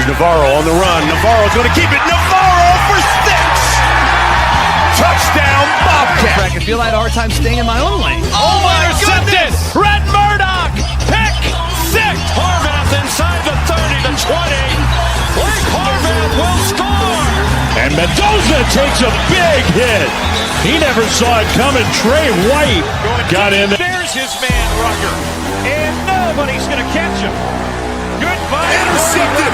Here's Navarro on the run. Navarro's going to keep it. Navarro for 6! Touchdown, Bobcat! I feel I had a hard time staying in my own lane. Oh my goodness! Red Murdoch, pick 6! Harbath inside the 30, the 20. Blake Harbath will score! And Mendoza takes a big hit. He never saw it coming. Trey White got in there. There's his man, Rucker. And nobody's going to catch him. Goodbye. Intercepted.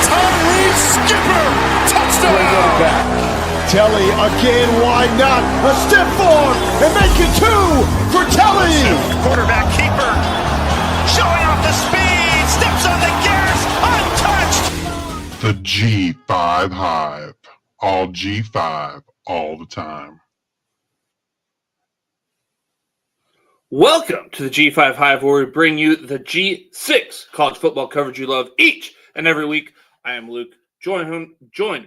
Tyree Skipper. Touchdown. Telly again, why not? A step forward and make it 2 for Telly. Quarterback keeper. Showing off the speed. Steps on the gas. Untouched. The G5 Hive. All G5, all the time. Welcome to the G5 Hive, where we bring you the G6 college football coverage you love each and every week. I am Luke, joined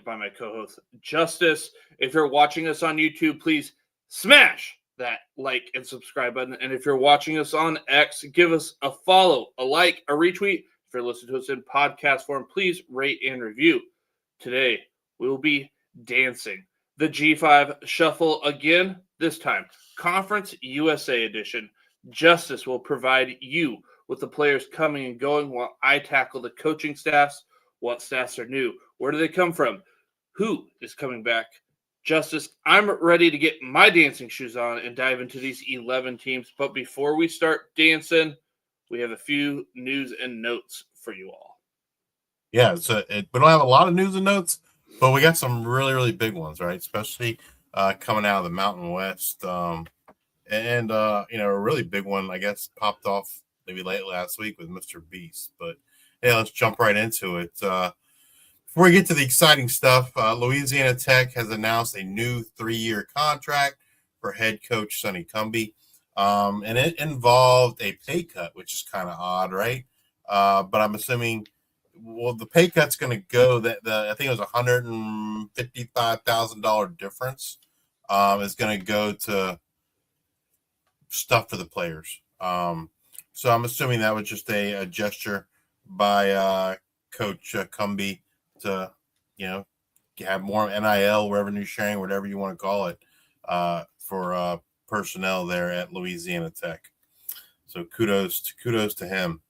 by my co-host, Justice. If you're watching us on YouTube, please smash that like and subscribe button. And if you're watching us on X, give us a follow, a like, a retweet. If you're listening to us in podcast form, please rate and review. Today, we will be dancing the G5 Shuffle again, this time Conference USA edition. Justice will provide you with the players coming and going while I tackle the coaching staffs. What staffs are new? Where do they come from? Who is coming back? Justice, I'm ready to get my dancing shoes on and dive into these 11 teams. But before we start dancing, we have a few news and notes for you all. Yeah, so we don't have a lot of news and notes, but we got some really, really big ones, right? Especially coming out of the Mountain West. A really big one, I guess, popped off maybe late last week with Mr. Beast. But, yeah, let's jump right into it. Before we get to the exciting stuff, Louisiana Tech has announced a new 3-year contract for head coach Sonny Cumbie. And it involved a pay cut, which is kind of odd, right? But I'm assuming – well, the pay cut's going to go I think it was $155,000 difference is going to go to stuff for the players. So I'm assuming that was just a gesture by Coach Cumbie to, have more NIL revenue sharing, whatever you want to call it, for personnel there at Louisiana Tech. So kudos to him.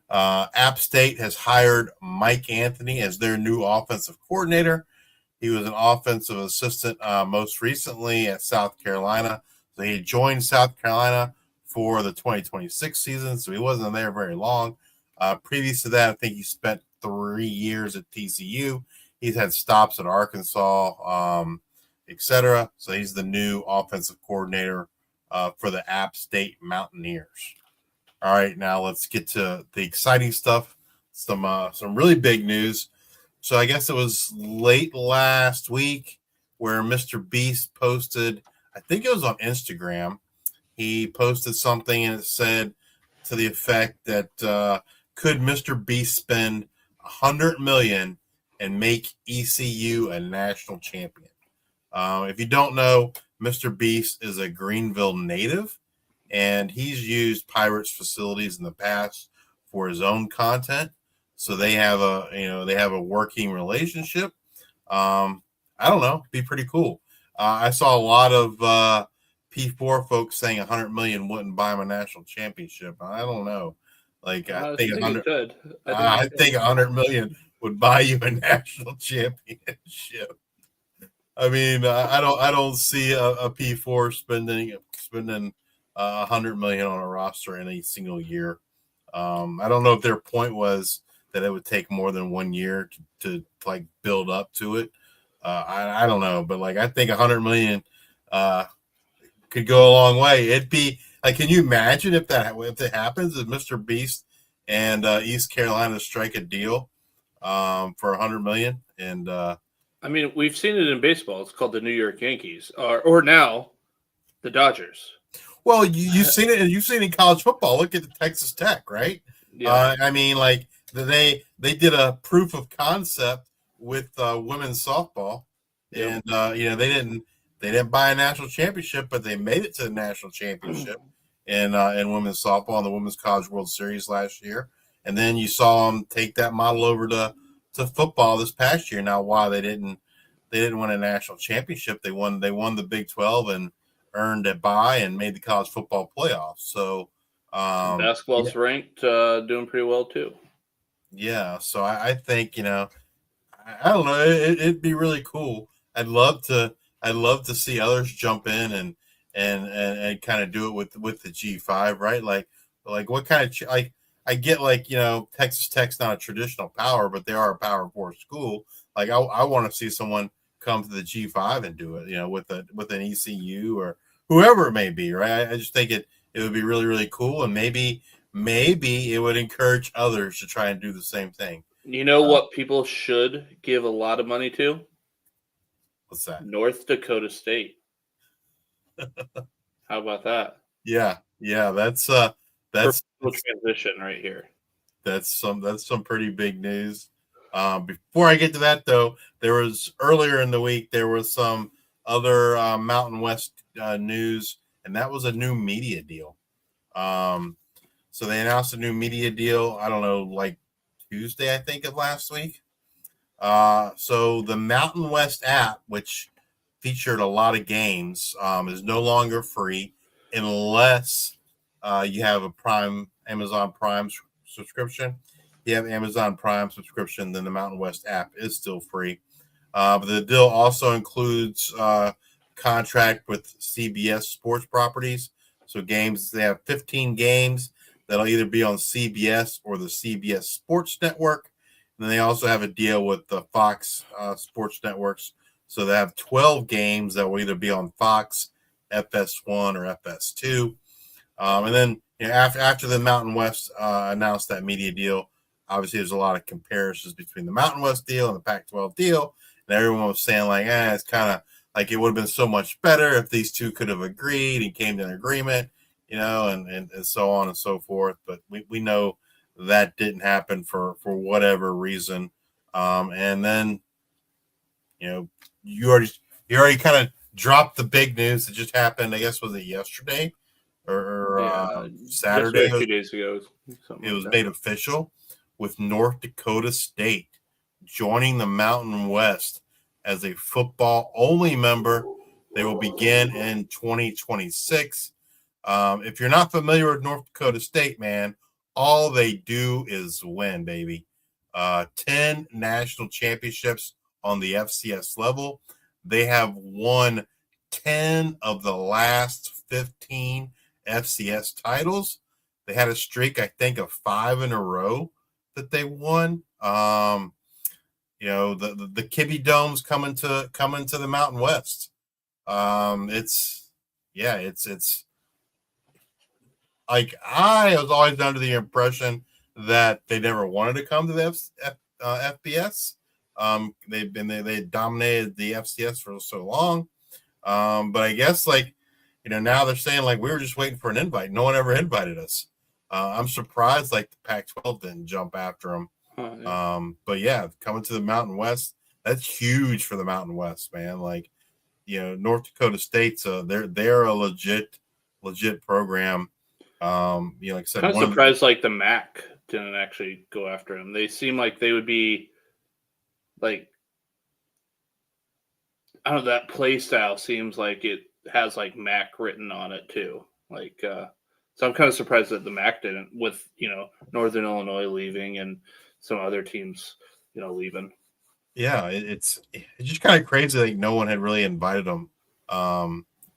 App State has hired Mike Anthony as their new offensive coordinator. He was an offensive assistant most recently at South Carolina. So he joined South Carolina for the 2026 season, so he wasn't there very long. Previous to that, I think he spent 3 years at TCU. He's had stops at Arkansas, etc. So he's the new offensive coordinator for the App State Mountaineers. All right, now let's get to the exciting stuff. Some really big news. So I guess it was late last week where Mr. Beast posted, I think it was on Instagram. He posted something and it said to the effect that could Mr. Beast spend $100 million and make ECU a national champion? If you don't know, Mr. Beast is a Greenville native. And he's used Pirates facilities in the past for his own content. So they have a working relationship. I don't know, be pretty cool. I saw a lot of P4 folks saying $100 million wouldn't buy him a national championship. I don't know. Like I think $100 million would buy you a national championship. I mean, I don't see a P4 spending $100 million on a roster in a single year. I don't know if their point was that it would take more than 1 year to like build up to it. I don't know, but like I think $100 million could go a long way. It'd be like, can you imagine if it happens? If Mr. Beast and East Carolina strike a deal for $100 million, and I mean, we've seen it in baseball. It's called the New York Yankees, or now the Dodgers. Well, you've seen it. You've seen it in college football. Look at the Texas Tech, right? Yeah. I mean, like they did a proof of concept with women's softball, and they didn't buy a national championship, but they made it to the national championship in women's softball and the Women's College World Series last year. And then you saw them take that model over to football this past year. Now, why they didn't win a national championship? They won the Big 12 and earned a bye and made the college football playoffs. So basketball's ranked, doing pretty well too. Yeah, so I think I don't know. It'd be really cool. I'd love to see others jump in and kind of do it with the G5, right? Like what kind of I get Texas Tech's not a traditional power, but they are a Power 4 school. Like I want to see someone come to the G5 and do it, with an ECU or whoever it may be, right? I just think it would be really, really cool, and maybe it would encourage others to try and do the same thing. You know what people should give a lot of money to? What's that? North Dakota State. How about that? Yeah, that's transition right here. That's some pretty big news. Before I get to that, though, earlier in the week there was some other Mountain West news, and that was a new media deal. So they announced a new media deal, I don't know, like Tuesday, I think, of last week. So the Mountain West app, which featured a lot of games, is no longer free unless you have a Amazon Prime subscription. If you have Amazon Prime subscription, then the Mountain West app is still free. But the deal also includes contract with CBS sports properties. So they have 15 games that'll either be on CBS or the CBS Sports Network. And then they also have a deal with the Fox Sports Networks. So they have 12 games that will either be on Fox, FS1, or FS2. And then after the Mountain West announced that media deal, obviously there's a lot of comparisons between the Mountain West deal and the Pac-12 deal. And everyone was saying it's kind of like it would have been so much better if these two could have agreed and came to an agreement, and so on and so forth. But we know that didn't happen for whatever reason. And then, you already kind of dropped the big news that just happened. I guess, was it yesterday or Saturday? 2 days ago. It was made official with North Dakota State joining the Mountain West as a football-only member. They will begin in 2026. If you're not familiar with North Dakota State, man, all they do is win, baby. 10 national championships on the FCS level. They have won 10 of the last 15 FCS titles. They had a streak, I think, of 5 in a row that they won. The Kibby Dome's coming to the Mountain West. It's like I was always under the impression that they never wanted to come to the FBS. They dominated the FCS for so long. But I guess now they're saying we were just waiting for an invite. No one ever invited us. I'm surprised the Pac-12 didn't jump after them. But yeah, coming to the Mountain West, that's huge for the Mountain West, man. North Dakota State's they're a legit program. Like I said, kind of surprised the MAC didn't actually go after him. They seem like they would be I don't know, that play style seems like it has MAC written on it too. So I'm kind of surprised that the MAC didn't, with Northern Illinois leaving and some other teams leaving. Yeah, it's just kind of crazy that no one had really invited them,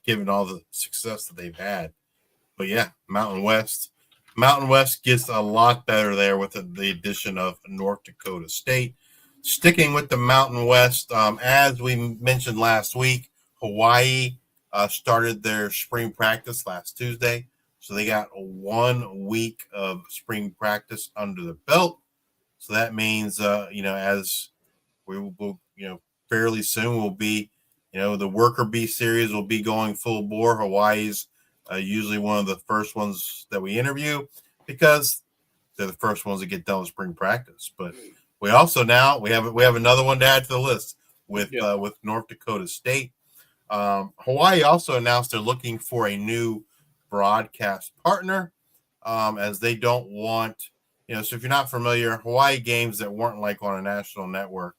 given all the success that they've had. But yeah, Mountain West gets a lot better there with the addition of North Dakota State. Sticking with the Mountain West, as we mentioned last week, Hawaii started their spring practice last Tuesday. So they got 1 week of spring practice under the belt. So that means, as we will, fairly soon will be, the Worker Bee series will be going full bore. Hawaii's usually one of the first ones that we interview because they're the first ones that get done with spring practice. But we also we have another one to add to the list with North Dakota State. Hawaii also announced they're looking for a new broadcast partner, as they don't want So if you're not familiar, Hawaii games that weren't like on a national network,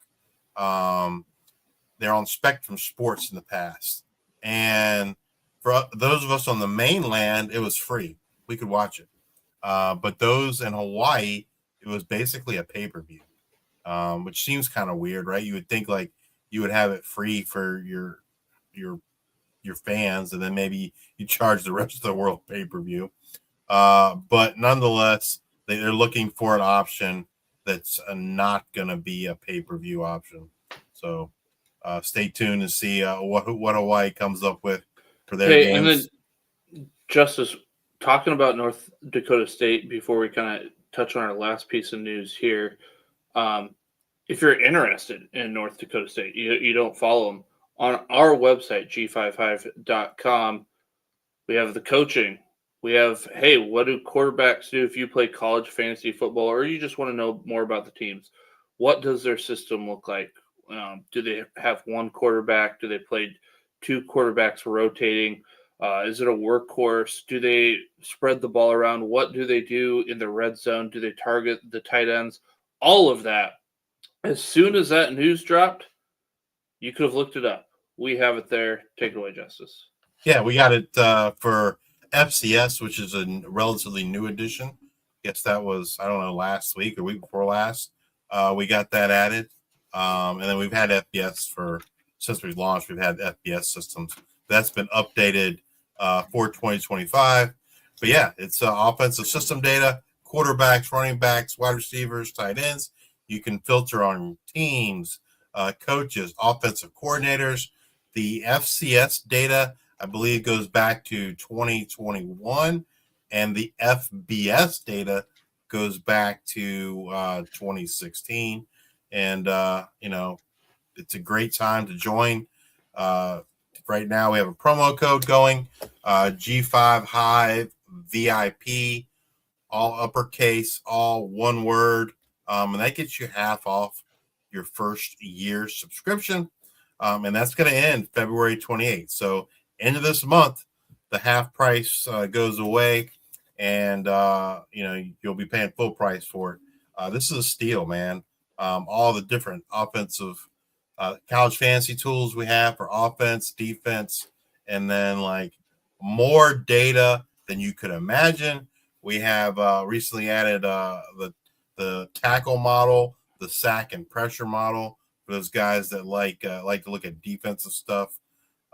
they're on Spectrum Sports in the past. And for those of us on the mainland, it was free. We could watch it. But those in Hawaii, it was basically a pay-per-view, which seems kind of weird, right? You would think like you would have it free for your fans, and then maybe you charge the rest of the world pay-per-view. But nonetheless, they're looking for an option that's not going to be a pay-per-view option. So stay tuned to see what Hawaii comes up with for their games. And then, Justice, talking about North Dakota State before we kind of touch on our last piece of news here, if you're interested in North Dakota State, you don't follow them, on our website, G5Hive.com, we have the coaching. We have, hey, what do quarterbacks do if you play college fantasy football or you just want to know more about the teams? What does their system look like? Do they have one quarterback? Do they play two quarterbacks rotating? Is it a workhorse? Do they spread the ball around? What do they do in the red zone? Do they target the tight ends? All of that. As soon as that news dropped, you could have looked it up. We have it there. Take it away, Justice. Yeah, we got it for FCS, which is a relatively new edition. I guess that was, I don't know, last week or week before last. We got that added. And then we've had FBS since we've launched, we've had FBS systems. That's been updated for 2025. But yeah, it's offensive system data, quarterbacks, running backs, wide receivers, tight ends. You can filter on teams, coaches, offensive coordinators. The FCS data, I believe, goes back to 2021, and the FBS data goes back to 2016. And, it's a great time to join. Right now, we have a promo code going, G5 Hive VIP, all uppercase, all one word. And that gets you half off your first year subscription. And that's going to end February 28th. So end of this month, the half price goes away, and you'll be paying full price for it. This is a steal, man. All the different offensive college fantasy tools we have for offense, defense, and then like more data than you could imagine. We have recently added the tackle model, the sack and pressure model for those guys that like to look at defensive stuff.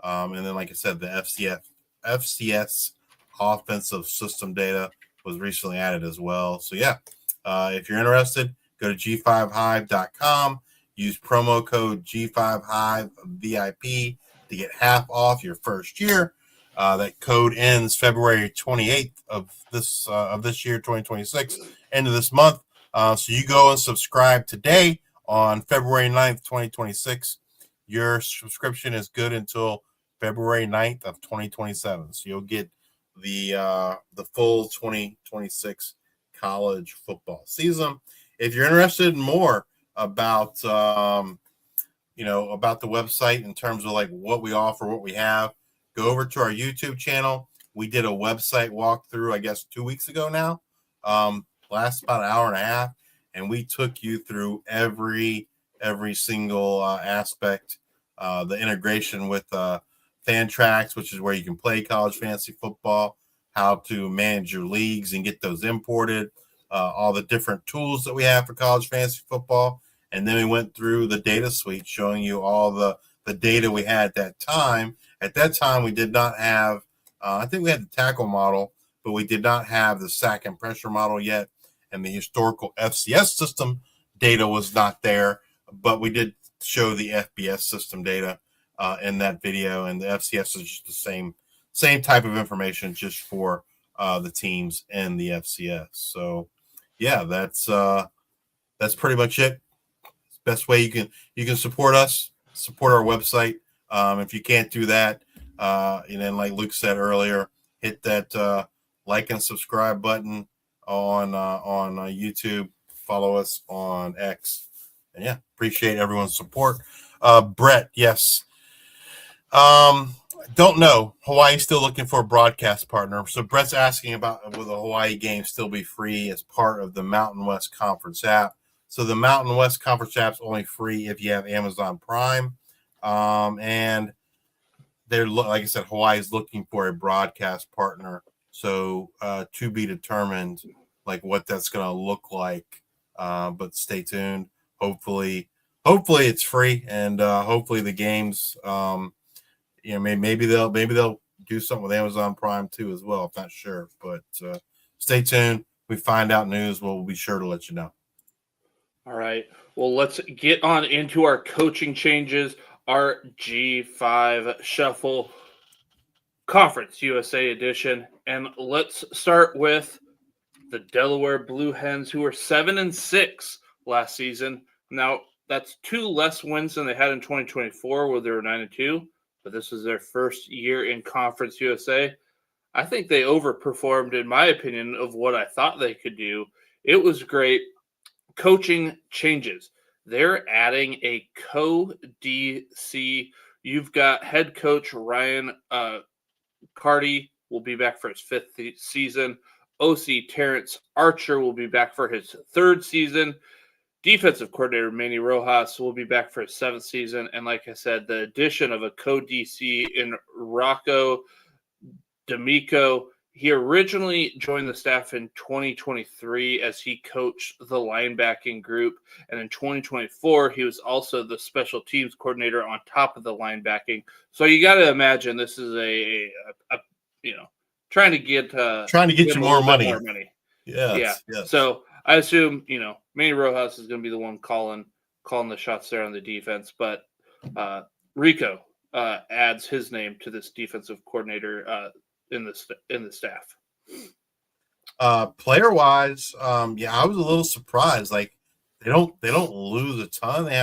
And then, like I said, the FCS offensive system data was recently added as well. So, yeah, if you're interested, go to G5Hive.com. Use promo code G5HiveVIP to get half off your first year. That code ends February 28th of this year, 2026, end of this month. So you go and subscribe today on February 9th, 2026. Your subscription is good until February 9th of 2027. So you'll get the full 2026 college football season. If you're interested in more about about the website in terms of like what we offer, what we have, go over to our YouTube channel. We did a website walkthrough, I guess, 2 weeks ago now. Last about an hour and a half, and we took you through every single aspect. The integration with Fantrax, which is where you can play college fantasy football, how to manage your leagues and get those imported, all the different tools that we have for college fantasy football. And then we went through the data suite showing you all the data we had at that time. At that time, we did not have, I think we had the tackle model, but we did not have the sack and pressure model yet. And the historical FCS system data was not there, but we did show the FBS system data in that video. And the FCS is just the same type of information just for the teams in the FCS. So, yeah, that's pretty much it. Best way you can support us, support our website. If you can't do that, and then like Luke said earlier, hit that like and subscribe button on YouTube. Follow us on X, and yeah, appreciate everyone's support. Brett, yes. Don't know. Hawaii's still looking for a broadcast partner. So Brett's asking about will the Hawaii game still be free as part of the Mountain West Conference app. So the Mountain West Conference app's only free if you have Amazon Prime. And they're, like I said, Hawaii's looking for a broadcast partner. So to be determined, like what that's going to look like. But stay tuned. Hopefully it's free, and hopefully the games. Maybe they'll do something with Amazon Prime too as well. I'm not sure, but stay tuned. We find out news, we'll be sure to let you know. All right. Well, let's get on into our coaching changes. Our G5 Shuffle Conference USA edition, and let's start with the Delaware Blue Hens, who were 7-6 last season. Now that's 2 less wins than they had in 2024, where they were 9-2. But this was their first year in Conference USA. I think they overperformed, in my opinion, of what I thought they could do. It was great. Coaching changes. They're adding a co-DC. You've got head coach Ryan Carty will be back for his 5th season. OC Terrence Archer will be back for his 3rd season. Defensive coordinator Manny Rojas will be back for his 7th season. And like I said, the addition of a co-DC in Rocco D'Amico. He originally joined the staff in 2023 as he coached the linebacking group. And in 2024, he was also the special teams coordinator on top of the linebacking. So you got to imagine this is a trying to get you more money. Yes. So I assume, Manny Rojas is going to be the one calling the shots there on the defense, but Rico adds his name to this defensive coordinator in the staff. Player wise, I was a little surprised. Like they don't lose a ton. They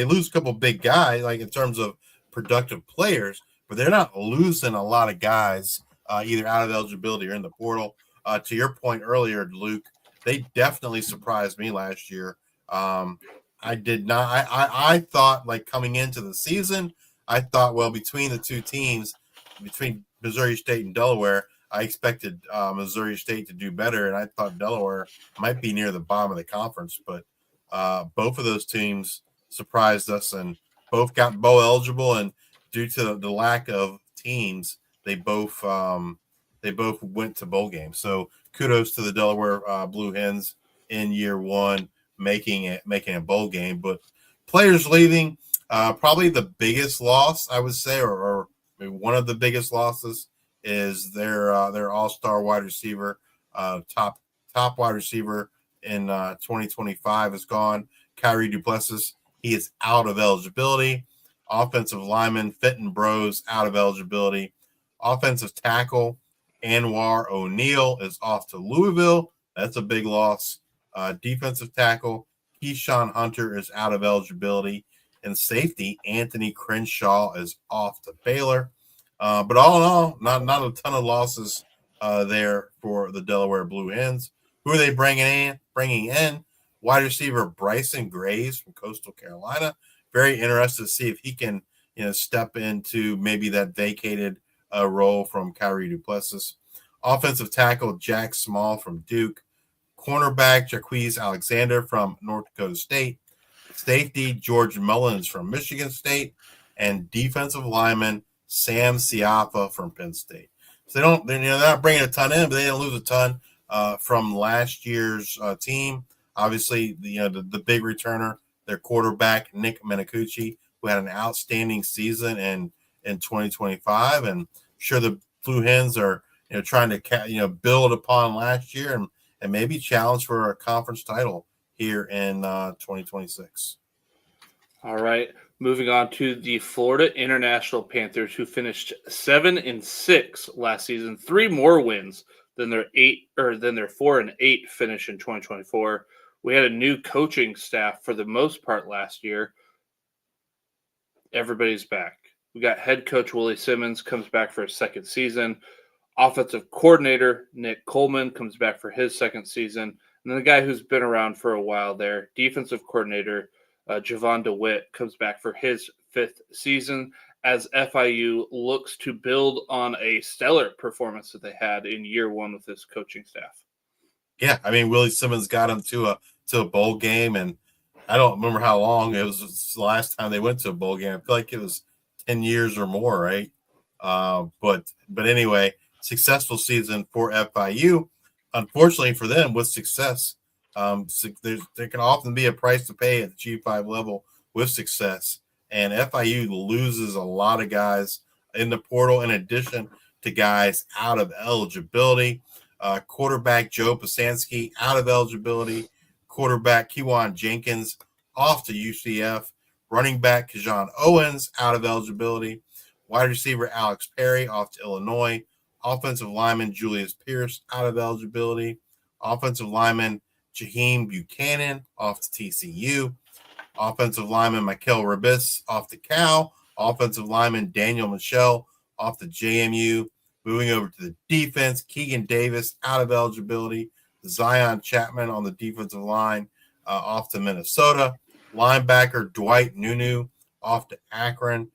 lose a couple big guys, like in terms of productive players, but they're not losing a lot of guys either out of eligibility or in the portal. To your point earlier, Luke, they definitely surprised me last year. I did not. I thought, like, coming into the season, I thought, well, between the two teams, between Missouri State and Delaware, I expected Missouri State to do better, and I thought Delaware might be near the bottom of the conference. But both of those teams surprised us, and both got bowl eligible. And due to the lack of teams, they both went to bowl games. So kudos to the Delaware Blue Hens in year one, making a bowl game. But players leaving, probably the biggest loss, I would say, or maybe one of the biggest losses, is their all-star wide receiver, top wide receiver in 2025 is gone. Kyrie Duplessis, he is out of eligibility. Offensive lineman Fenton Bros out of eligibility. Offensive tackle Anwar O'Neal is off to Louisville. That's a big loss. Defensive tackle Keyshawn Hunter is out of eligibility. And safety Anthony Crenshaw is off to Baylor. But all in all, not a ton of losses there for the Delaware Blue Hens. Who are they bringing in? Wide receiver Bryson Graves from Coastal Carolina. Very interested to see if he can, step into maybe that vacated role from Kyrie Duplessis. Offensive tackle Jack Small from Duke. Cornerback Jaquez Alexander from North Dakota State. Safety George Mullins from Michigan State. And defensive lineman Sam Siafa from Penn State. So they're not bringing a ton in, but they didn't lose a ton from last year's team. Obviously, the big returner, their quarterback Nick Menacucci, who had an outstanding season in 2025, and I'm sure the Blue Hens are trying to build upon last year and maybe challenge for a conference title here in 2026. All right. Moving on to the Florida International Panthers, who finished 7-6 last season, 3 more wins than their 4-8 finish in 2024. We had a new coaching staff for the most part last year. Everybody's back. We got head coach Willie Simmons comes back for his 2nd season. Offensive coordinator Nick Coleman comes back for his 2nd season. And then the guy who's been around for a while there, defensive coordinator Javon DeWitt, comes back for his fifth season as FIU looks to build on a stellar performance that they had in year one with this coaching staff. Yeah, I mean, Willie Simmons got them to a bowl game, and I don't remember how long it was the last time they went to a bowl game. I feel like it was 10 years or more, right? But anyway, successful season for FIU. Unfortunately for them, with success, there can often be a price to pay at the G5 level with success. And FIU loses a lot of guys in the portal in addition to guys out of eligibility. Quarterback Joe Pasansky out of eligibility. Quarterback Kewan Jenkins off to UCF. Running back Kajan Owens out of eligibility. Wide receiver Alex Perry off to Illinois. Offensive lineman Julius Pierce out of eligibility. Offensive lineman Jaheim Buchanan off to TCU. Offensive lineman Michael Rabis off to Cal. Offensive lineman Daniel Michelle off to JMU. Moving over to the defense, Keegan Davis out of eligibility. Zion Chapman on the defensive line off to Minnesota. Linebacker Dwight Nunu off to Akron.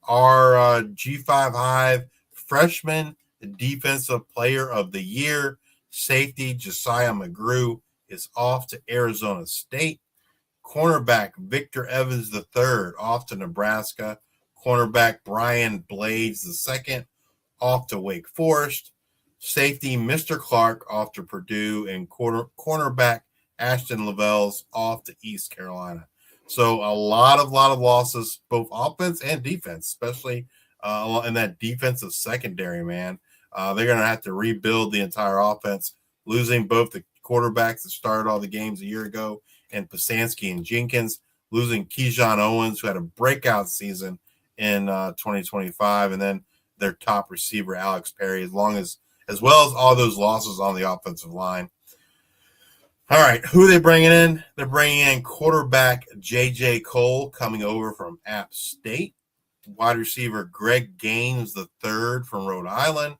Our G5 Hive freshman defensive player of the year, safety Josiah McGrew, is off to Arizona State. Cornerback Victor Evans III off to Nebraska. Cornerback Brian Blades II off to Wake Forest. Safety Mr. Clark off to Purdue. And cornerback Ashton Lavelle's off to East Carolina. So a lot of losses, both offense and defense, especially in that defensive secondary, man. They're going to have to rebuild the entire offense, losing both the quarterbacks that started all the games a year ago and Pasansky and Jenkins, losing Keyshawn Owens, who had a breakout season in 2025, and then their top receiver, Alex Perry, as well as all those losses on the offensive line. All right, who are they bringing in? They're bringing in quarterback J.J. Cole coming over from App State, wide receiver Greg Gaines III from Rhode Island,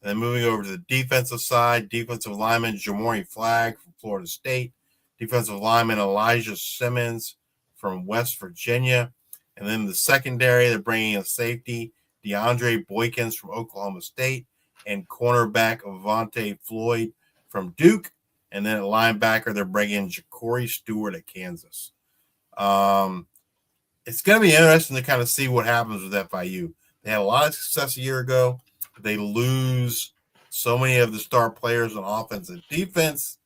and then moving over to the defensive side, defensive lineman Jamori Flagg from Florida State, defensive lineman Elijah Simmons from West Virginia, and then the secondary, they're bringing in safety DeAndre Boykins from Oklahoma State and cornerback Avante Floyd from Duke. And then at linebacker, they're bringing in Ja'Cory Stewart at Kansas. It's going to be interesting to kind of see what happens with FIU. They had a lot of success a year ago. They lose so many of the star players on offense and defense.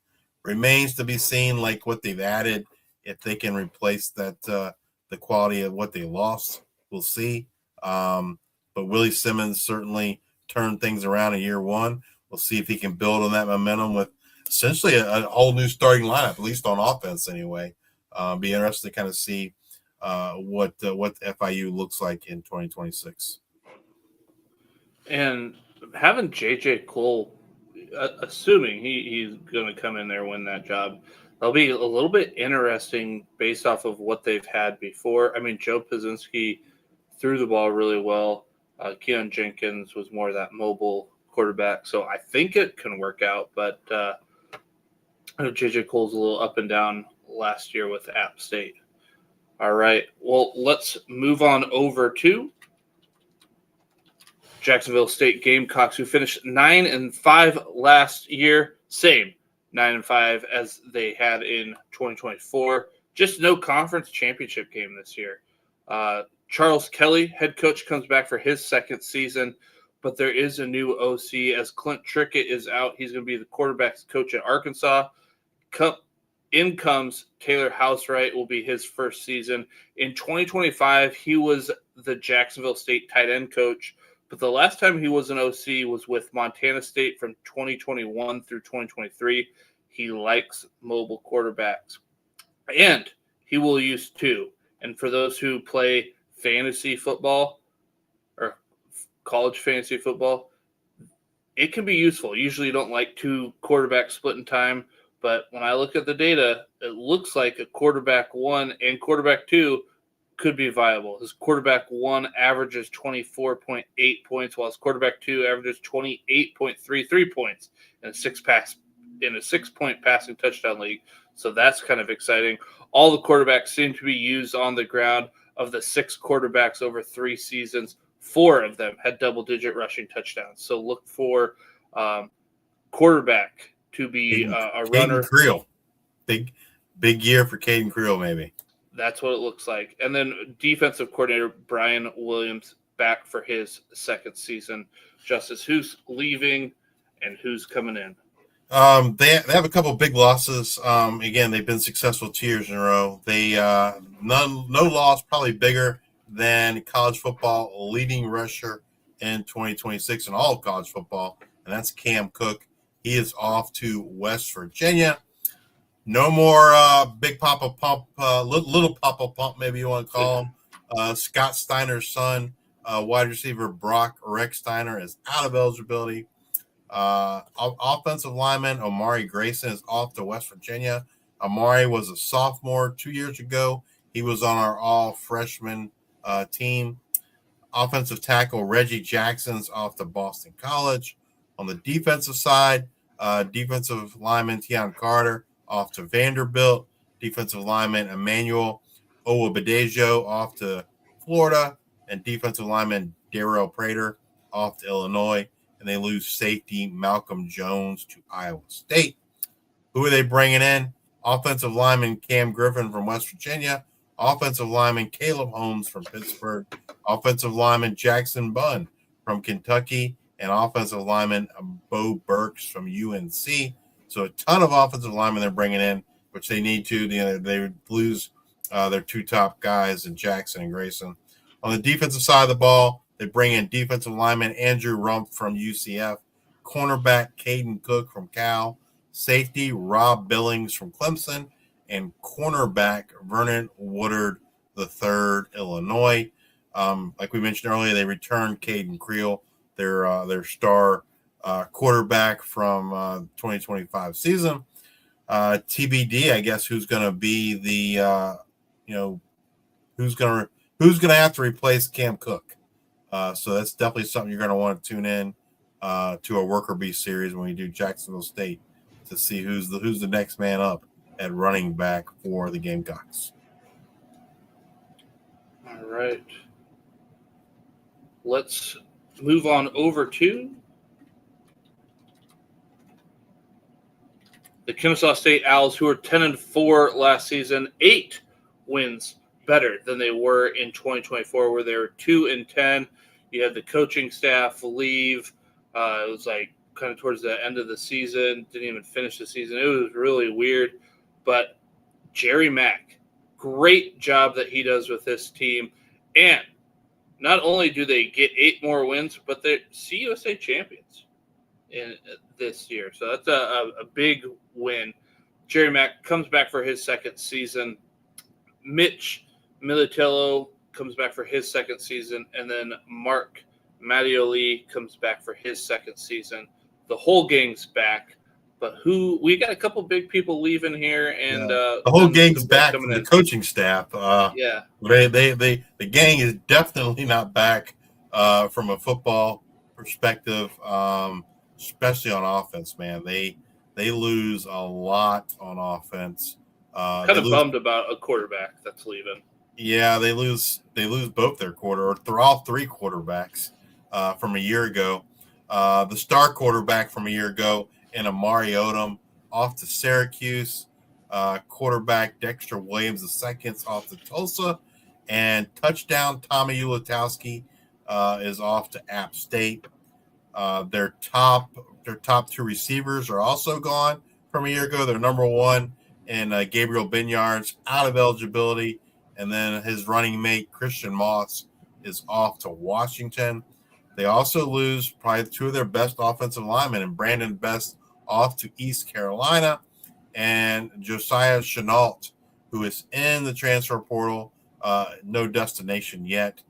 Remains to be seen, like what they've added, if they can replace that the quality of what they lost. We'll see. But Willie Simmons certainly turned things around in year one. We'll see if he can build on that momentum with essentially a whole new starting lineup, at least on offense anyway. Be interesting to kind of see what FIU looks like in 2026. And having J.J. Cole, assuming he's going to come in there and win that job, that'll be a little bit interesting based off of what they've had before. I mean, Joe Pazinski threw the ball really well. Keon Jenkins was more of that mobile quarterback, so I think it can work out. But I know J.J. Cole's a little up and down last year with App State. All right, well, let's move on over to Jacksonville State Gamecocks, who finished 9-5 last year. Same 9-5 as they had in 2024. Just no conference championship game this year. Charles Kelly, head coach, comes back for his second season, but there is a new OC as Clint Trickett is out. He's going to be the quarterback's coach at Arkansas. In comes Taylor Housewright, will be his first season. In 2025, he was the Jacksonville State tight end coach, but the last time he was an OC was with Montana State from 2021 through 2023. He likes mobile quarterbacks. And he will use two. And for those who play fantasy football or college fantasy football, it can be useful. Usually you don't like two quarterbacks split in time, but when I look at the data, it looks like a quarterback one and quarterback two could be viable. His quarterback one averages 24.8 points, while his quarterback two averages 28.33 points in a 6-point passing touchdown league. So that's kind of exciting. All the quarterbacks seem to be used on the ground. of the 6 quarterbacks over 3 seasons, 4 of them had double-digit rushing touchdowns. So look for quarterback to be a runner. Caden Creel. Big year for Caden Creel, maybe. That's what it looks like. And then defensive coordinator Brian Williams back for his second season. Justice, who's leaving and who's coming in? They have a couple of big losses. Again, they've been successful 2 years in a row. They no loss, probably bigger than college football leading rusher in 2026 in all of college football, and that's Cam Cook. He is off to West Virginia. No more Big Papa Pump, little Papa Pump, maybe you want to call him. Scott Steiner's son, wide receiver Brock Rex-Steiner, is out of eligibility. Offensive lineman Omari Grayson is off to West Virginia. Omari was a sophomore 2 years ago. He was on our all-freshman team. Offensive tackle Reggie Jackson's off to Boston College. On the defensive side, defensive lineman Tian Carter off to Vanderbilt. Defensive lineman Emmanuel Owabadejo off to Florida. And defensive lineman Darrell Prater off to Illinois. And they lose safety Malcolm Jones to Iowa State. Who are they bringing in? Offensive lineman Cam Griffin from West Virginia. Offensive lineman Caleb Holmes from Pittsburgh. Offensive lineman Jackson Bunn from Kentucky. And offensive lineman Bo Burks from UNC. So a ton of offensive linemen they're bringing in, which they need to. They lose their 2 top guys in Jackson and Grayson. On the defensive side of the ball, they bring in defensive lineman Andrew Rump from UCF, cornerback Caden Cook from Cal, safety Rob Billings from Clemson, and cornerback Vernon Woodard III, Illinois. Like we mentioned earlier, they returned Caden Creel, their star quarterback from 2025 season. TBD, I guess, who's going to be the who's going to have to replace Cam Cook. So that's definitely something you're going to want to tune in to our Worker Bee series when we do Jacksonville State to see who's the next man up at running back for the Gamecocks. All right. Let's move on over to the Kennesaw State Owls, who were 10-4 last season, 8 wins better than they were in 2024, where they were 2-10. You had the coaching staff leave. It was like kind of towards the end of the season. Didn't even finish the season. It was really weird. But Jerry Mack, great job that he does with this team. And not only do they get 8 more wins, but they're CUSA champions in this year. So that's a big win. Jerry Mack comes back for his second season. Mitch Militello comes back for his second season, and then Mark Mattioli comes back for his second season. The whole gang's back, but we got a couple big people leaving here, and the whole gang's back from the coaching staff. The gang is definitely not back from a football perspective, especially on offense. Man, they lose a lot on offense. Kind of bummed about a quarterback that's leaving. Yeah, they lose both their all 3 quarterbacks from a year ago. The star quarterback from a year ago, and Amari Odom off to Syracuse. Quarterback Dexter Williams II off to Tulsa, and touchdown Tommy Ulatowski is off to App State. Their top 2 receivers are also gone from a year ago. They're number 1 and Gabriel Binyards out of eligibility. And then his running mate, Christian Moss, is off to Washington. They also lose probably 2 of their best offensive linemen, and Brandon Best off to East Carolina, and Josiah Chenault, who is in the transfer portal, no destination yet.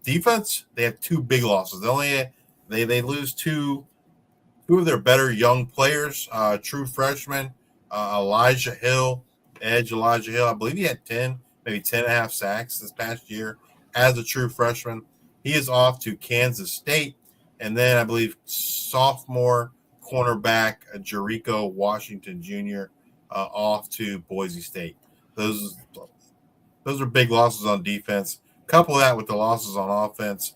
Defense, they have 2 big losses. They lose 2 of their better young players, true freshmen, Elijah Hill, I believe he had 10, maybe 10 and a half sacks this past year as a true freshman. He is off to Kansas State. And then I believe sophomore cornerback Jericho Washington Jr. Off to Boise State. Those those are big losses on defense. Couple that with the losses on offense.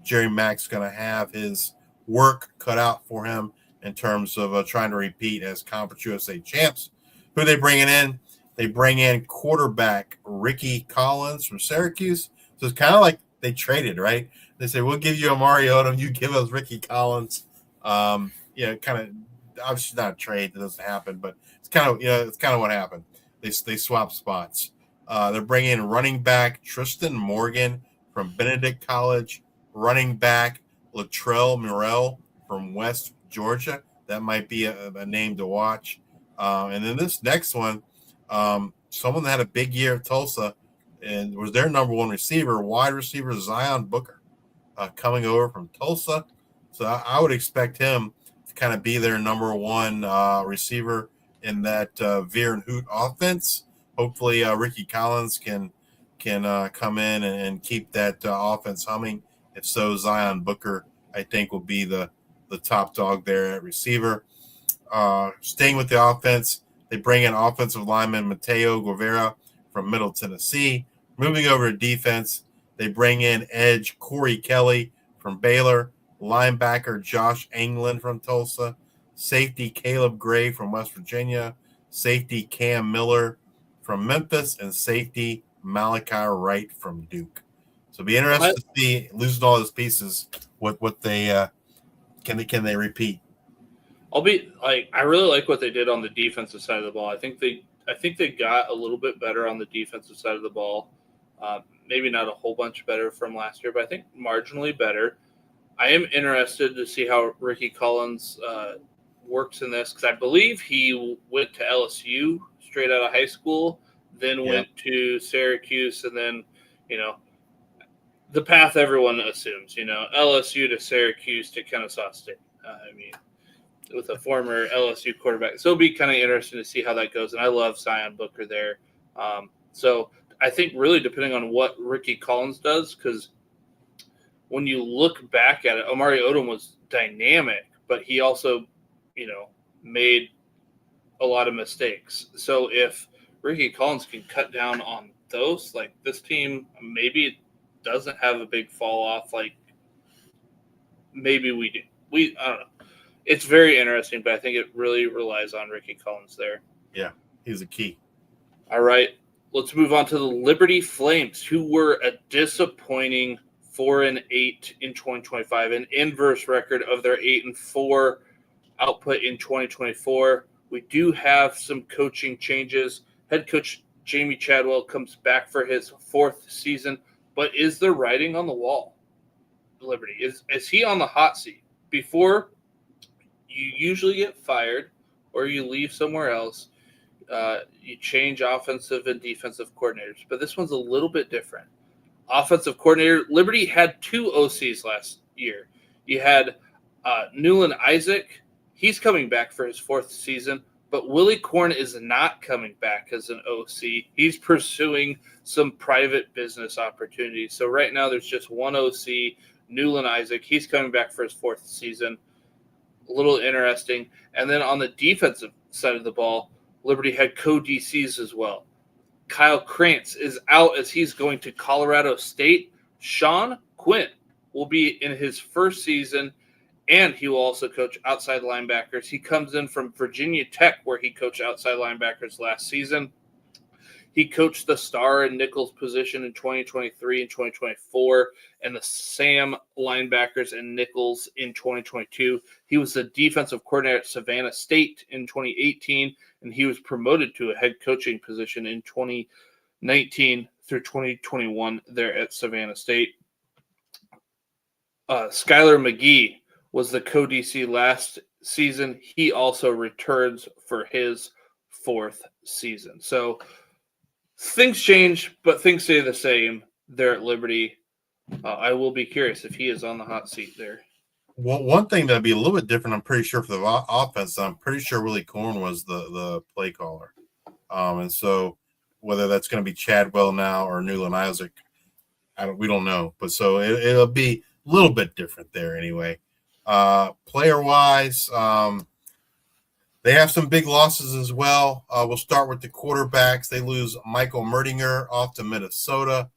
Jerry Mack's going to have his work cut out for him in terms of trying to repeat as Conference USA champs. Who are they bringing in? They bring in quarterback Ricky Collins from Syracuse. So it's kind of like they traded, right? They say, we'll give you Amari Odom, you give us Ricky Collins. Kind of obviously not a trade, that doesn't happen, but it's kind of what happened. They swap spots. They're bringing in running back Tristan Morgan from Benedict College, running back Latrell Murrell from West Georgia. That might be a name to watch. And then this next one, someone that had a big year at Tulsa and was their number one receiver, wide receiver Zion Booker, coming over from Tulsa. So I would expect him to kind of be their number one receiver in that Veer and Hoot offense. Hopefully Ricky Collins can come in and keep that offense humming. If so, Zion Booker, I think, will be the top dog there at receiver. Staying with the offense, they bring in offensive lineman Mateo Guevara from Middle Tennessee. Moving over to defense, they bring in edge Corey Kelly from Baylor, linebacker Josh England from Tulsa, safety Caleb Gray from West Virginia, safety Cam Miller from Memphis, and safety Malachi Wright from Duke. So be interested to see, losing all those pieces, what they can they repeat. I really like what they did on the defensive side of the ball. I think they got a little bit better on the defensive side of the ball. Maybe not a whole bunch better from last year, but I think marginally better. I am interested to see how Ricky Collins works in this, because I believe he went to LSU straight out of high school, then went to Syracuse, and then, the path everyone assumes, LSU to Syracuse to Kennesaw State. With a former LSU quarterback. So it'll be kind of interesting to see how that goes. And I love Zion Booker there. So I think really depending on what Ricky Collins does, because when you look back at it, Amari Odom was dynamic, but he also, made a lot of mistakes. So if Ricky Collins can cut down on those, like this team maybe doesn't have a big fall off, like maybe we do. I don't know. It's very interesting, but I think it really relies on Ricky Collins there. Yeah, he's a key. All right, let's move on to the Liberty Flames, who were a disappointing 4-8 in 2025, an inverse record of their 8-4 output in 2024. We do have some coaching changes. Head coach Jamie Chadwell comes back for his 4th season, but is there writing on the wall? Liberty, is he on the hot seat? Before, you usually get fired or you leave somewhere else. You change offensive and defensive coordinators, but this one's a little bit different. Offensive coordinator, Liberty had 2 OCs last year. You had Newland Isaac. He's coming back for his 4th season, but Willie Korn is not coming back as an OC. He's pursuing some private business opportunities. So right now there's just one OC, Newland Isaac. He's coming back for his 4th season. A little interesting. And then on the defensive side of the ball, Liberty had co-DCs as well. Kyle Krantz is out as he's going to Colorado State. Sean Quinn will be in his 1st season, and he will also coach outside linebackers. He comes in from Virginia Tech, where he coached outside linebackers last season. He coached the star and Nichols position in 2023 and 2024, and the Sam linebackers and Nichols in 2022. He was the defensive coordinator at Savannah State in 2018, and he was promoted to a head coaching position in 2019 through 2021 there at Savannah State. Skylar McGee was the co-DC last season. He also returns for his 4th season. So things change, but things stay the same there at Liberty. I will be curious if he is on the hot seat there. Well, one thing that'd be a little bit different, I'm pretty sure, for the offense, I'm pretty sure Willie Korn was the play caller. And so whether that's going to be Chadwell now or Newland Isaac, we don't know. But so it'll be a little bit different there anyway. Player-wise, They have some big losses as well. We'll start with the quarterbacks. They lose Michael Merdinger off to Minnesota.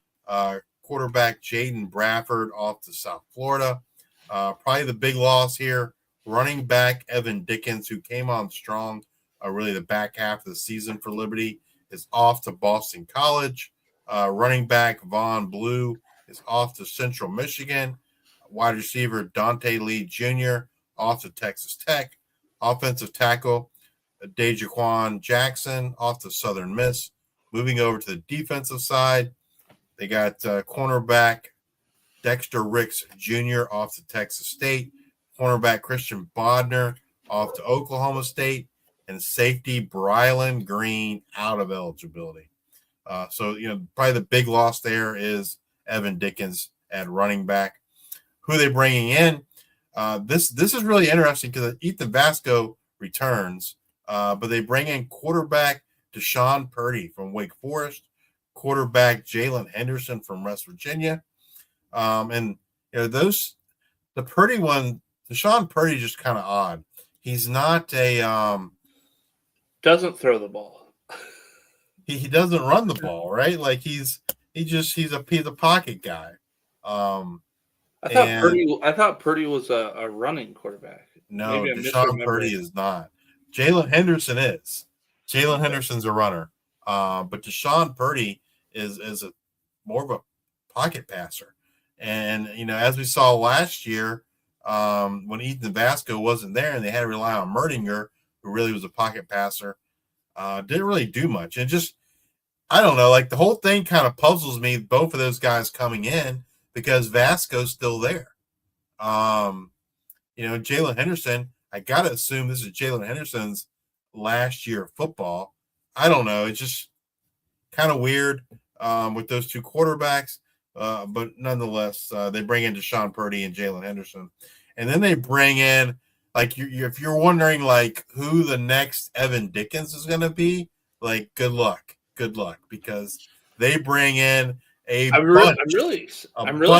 Quarterback Jaden Bradford off to South Florida. Probably the big loss here, running back Evan Dickens, who came on strong really the back half of the season for Liberty, is off to Boston College. Running back Vaughn Blue is off to Central Michigan. Wide receiver Dante Lee Jr. off to Texas Tech. Offensive tackle Dejaquan Jackson off to Southern Miss. Moving over to the defensive side, they got cornerback Dexter Ricks Jr. off to Texas State. Cornerback Christian Bodner off to Oklahoma State. And safety Brylan Green out of eligibility. So, probably the big loss there is Evan Dickens at running back. Who are they bringing in? This is really interesting because Ethan Vasco returns, but they bring in quarterback Deshaun Purdy from Wake Forest, quarterback Jalen Henderson from West Virginia. The Purdy one, Deshaun Purdy is just kind of odd. He's not a doesn't throw the ball. He doesn't run the ball, right? Like he's a pocket guy. I thought Purdy was a running quarterback. No, Deshaun Purdy is not. Jalen Henderson is. Jalen Henderson's a runner. But Deshaun Purdy is more of a pocket passer. And, as we saw last year, when Ethan Vasco wasn't there and they had to rely on Merdinger, who really was a pocket passer, didn't really do much. And just, I don't know, like the whole thing kind of puzzles me, both of those guys coming in, because Vasco's still there. Jalen Henderson, I got to assume this is Jalen Henderson's last year of football. I don't know. It's just kind of weird with those two quarterbacks. But nonetheless, they bring in Deshaun Purdy and Jalen Henderson. And then they bring in, like, if you're wondering, like, who the next Evan Dickens is going to be, like, good luck, because they bring in I'm really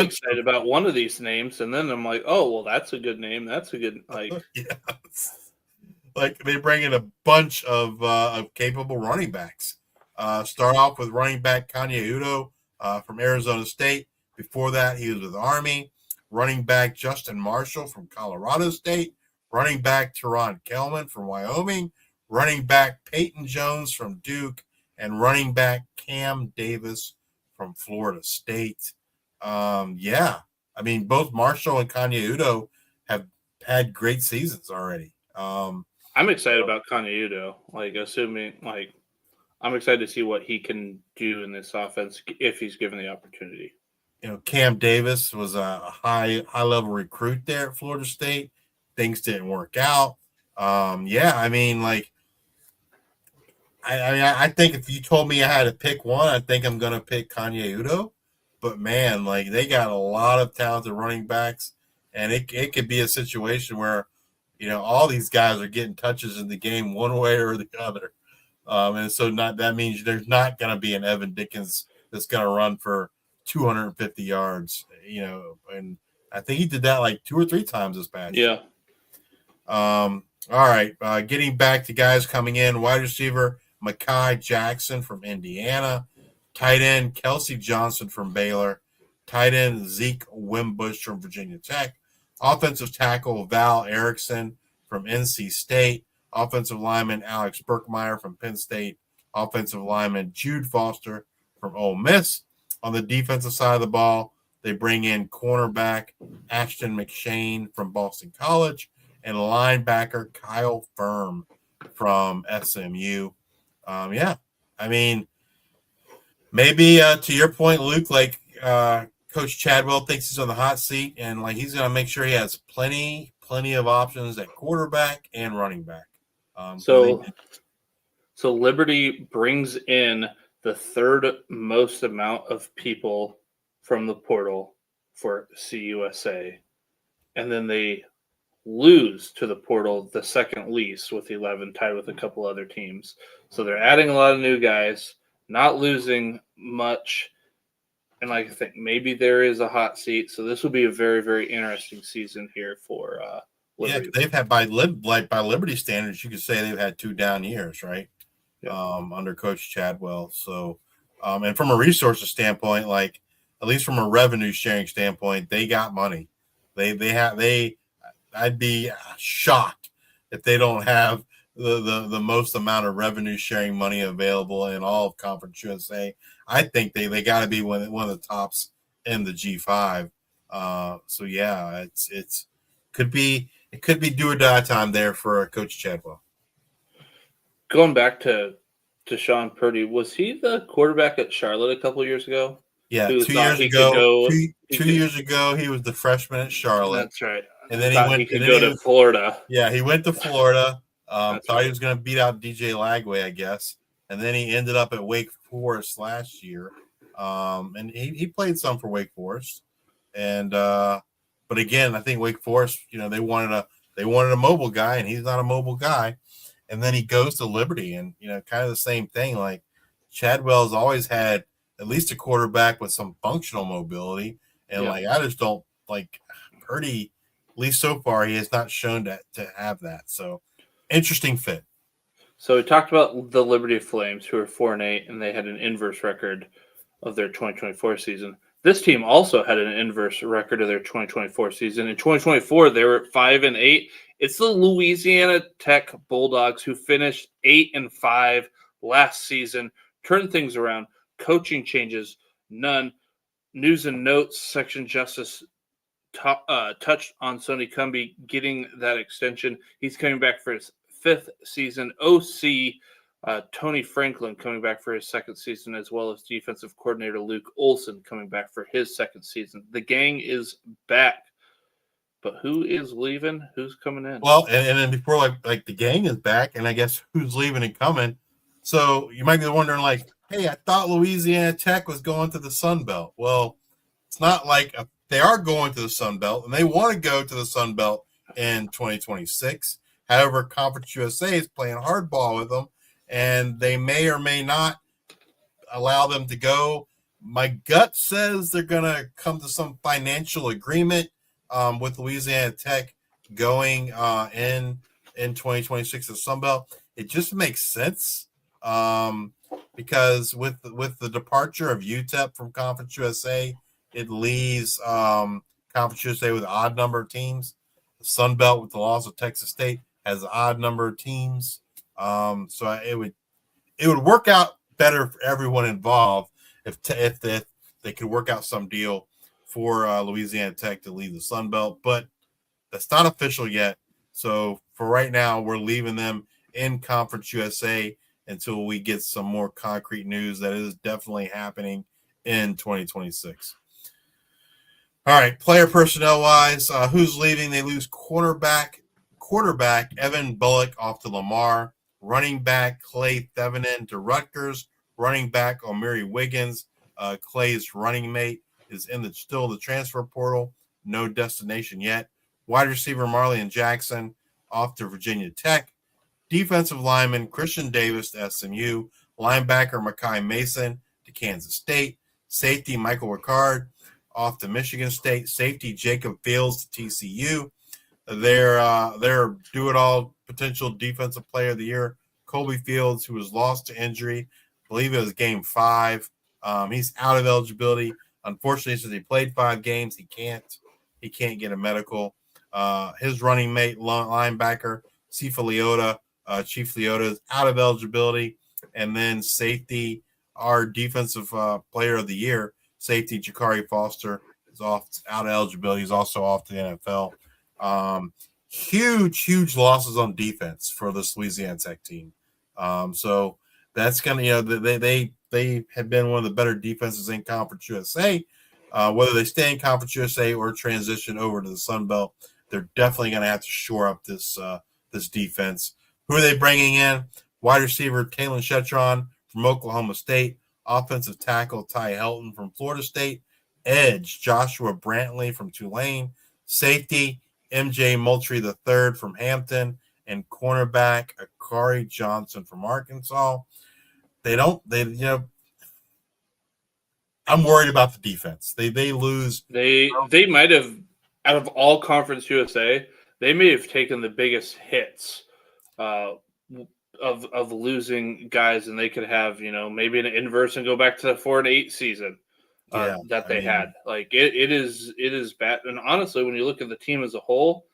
excited about one of these names, and then I'm like, oh, well, that's a good name. That's a good, like. Yes. Like, they bring in a bunch of capable running backs. Start off with running back Kanye Udoh from Arizona State. Before that, he was with Army. Running back Justin Marshall from Colorado State. Running back Teron Kelman from Wyoming. Running back Peyton Jones from Duke. And running back Kam Davis from Florida State. Both Marshall and Kanye Udoh have had great seasons already. I'm excited about Kanye Udoh. I'm excited to see what he can do in this offense if he's given the opportunity. Kam Davis was a high level recruit there at Florida State. Things didn't work out. I think if you told me I had to pick one, I think I'm going to pick Kanye Udoh. But, man, they got a lot of talented running backs, and it could be a situation where, all these guys are getting touches in the game one way or the other. And so that means there's not going to be an Evan Dickens that's going to run for 250 yards, and I think he did that like 2 or 3 times this past year. All right. Getting back to guys coming in, wide receiver Mekhi Jackson from Indiana, tight end Kelsey Johnson from Baylor, tight end Zeke Wimbush from Virginia Tech, offensive tackle Val Erickson from NC State, offensive lineman Alex Burkmeyer from Penn State, offensive lineman Jude Foster from Ole Miss. On the defensive side of the ball, they bring in cornerback Ashton McShane from Boston College and linebacker Kyle Firm from SMU. Maybe to your point, Luke, Coach Chadwell thinks he's on the hot seat, and he's going to make sure he has plenty of options at quarterback and running back. So Liberty brings in the third most amount of people from the portal for CUSA, and then they lose to the portal the second least with 11, tied with a couple other teams. So they're adding a lot of new guys, not losing much. And I think maybe there is a hot seat. So this will be a very, very interesting season here for Liberty. Yeah, they've had by Liberty standards, you could say they've had 2 down years, right? Yeah. Under Coach Chadwell. So, and from a resources standpoint, like at least from a revenue sharing standpoint, they got money. I'd be shocked if they don't have the most amount of revenue sharing money available in all of Conference USA. I think they got to be one of the tops in the G5. So yeah, it could be do or die time there for Coach Chadwell. Going back to Sean Purdy, was he the quarterback at Charlotte a couple of years ago? Yeah, 2 years ago. 2 years ago, he was the freshman at Charlotte. That's right. And then he could go to Florida. Yeah, he went to Florida. Thought right. he was going to beat out DJ Lagway, I guess. And then he ended up at Wake Forest last year. And he played some for Wake Forest. And but again, I think Wake Forest, they wanted a mobile guy, and he's not a mobile guy. And then he goes to Liberty, and kind of the same thing. Like Chadwell's always had at least a quarterback with some functional mobility, and I just don't like Purdy. At least so far, he has not shown to have that. So interesting fit. So we talked about the Liberty Flames, who are 4-8, and they had an inverse record of their 2024 season. This team also had an inverse record of their 2024 season. In 2024, they were 5-8. It's the Louisiana Tech Bulldogs who finished 8-5 last season. Turned things around. Coaching changes, none. News and notes section justice touched on Sonny Cumbie getting that extension. He's coming back for his 5th season. OC Tony Franklin coming back for his 2nd season, as well as defensive coordinator Luke Olson coming back for his 2nd season. The gang is back. But who is leaving? Who's coming in? Well, and then before like the gang is back, and I guess who's leaving and coming. So you might be wondering, like, hey, I thought Louisiana Tech was going to the Sun Belt. Well, it's not like they are going to the Sun Belt, and they want to go to the Sun Belt in 2026. However, Conference USA is playing hardball with them, and they may or may not allow them to go. My gut says they're going to come to some financial agreement with Louisiana Tech going in 2026 to the Sun Belt. It just makes sense because with the departure of UTEP from Conference USA, it leaves Conference USA with an odd number of teams. The Sun Belt, with the loss of Texas State, has an odd number of teams. So it would work out better for everyone involved if they could work out some deal for Louisiana Tech to leave the Sun Belt, but that's not official yet. So for right now, we're leaving them in Conference USA until we get some more concrete news that is definitely happening in 2026. All right, player personnel wise, who's leaving? They lose quarterback Evan Bullock off to Lamar, running back Clay Thevenin to Rutgers, running back O'Mary Wiggins, Clay's running mate, is still in the transfer portal, no destination yet. Wide receiver Marlon Jackson off to Virginia Tech. Defensive lineman Christian Davis to SMU. Linebacker Makai Mason to Kansas State. Safety Michael Ricard off to Michigan State. Safety Jacob Fields to TCU. Their do-it-all potential defensive player of the year, Colby Fields, who was lost to injury. I believe it was game 5. He's out of eligibility. Unfortunately, since he played 5 games, he can't get a medical. His running mate, linebacker Chief Leota is out of eligibility. And then safety, our defensive player of the year, safety Jakari Foster, is out of eligibility. He's also off to the NFL. Huge losses on defense for this Louisiana Tech team. So that's gonna, they have been one of the better defenses in Conference USA. Whether they stay in Conference USA or transition over to the Sun Belt, they're definitely going to have to shore up this defense. Who are they bringing in? Wide receiver Kalen Shetron from Oklahoma State, offensive tackle Ty Helton from Florida State, edge Joshua Brantley from Tulane, safety MJ Moultrie III from Hampton, and cornerback Akari Johnson from Arkansas. I'm worried about the defense. They lose. They might have, out of all Conference USA, they may have taken the biggest hits of losing guys, and they could have, maybe an inverse and go back to the 4-8 season that they had. Like it is bad. And honestly, when you look at the team as a whole,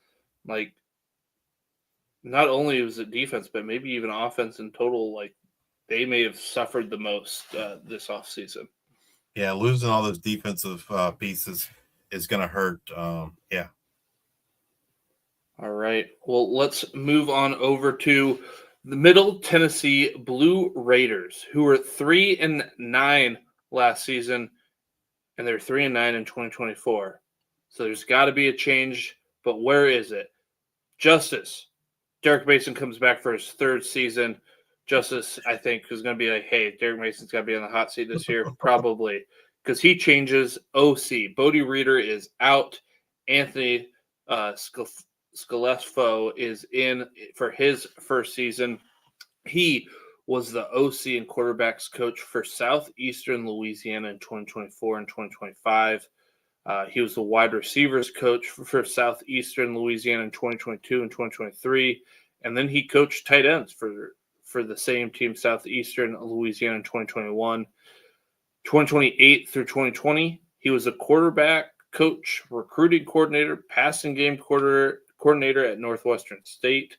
like not only was it defense, but maybe even offense in total, like they may have suffered the most this offseason. Yeah, losing all those defensive pieces is going to hurt. Yeah. All right. Well, let's move on over to the Middle Tennessee Blue Raiders, who were 3-9 last season, and they're 3-9 in 2024. So there's got to be a change, but where is it? Justice. Derek Mason comes back for his third season. Justice, I think, is going to be like, hey, Derek Mason's got to be on the hot seat this year, probably, because he changes OC. Bodie Reeder is out. Anthony Scalesfo is in for his first season. He was the OC and quarterbacks coach for Southeastern Louisiana in 2024 and 2025. He was the wide receivers coach for Southeastern Louisiana in 2022 and 2023. And then he coached tight ends for the same team, Southeastern Louisiana in 2021. 2028 through 2020, he was a quarterback coach, recruiting coordinator, passing game coordinator at Northwestern State.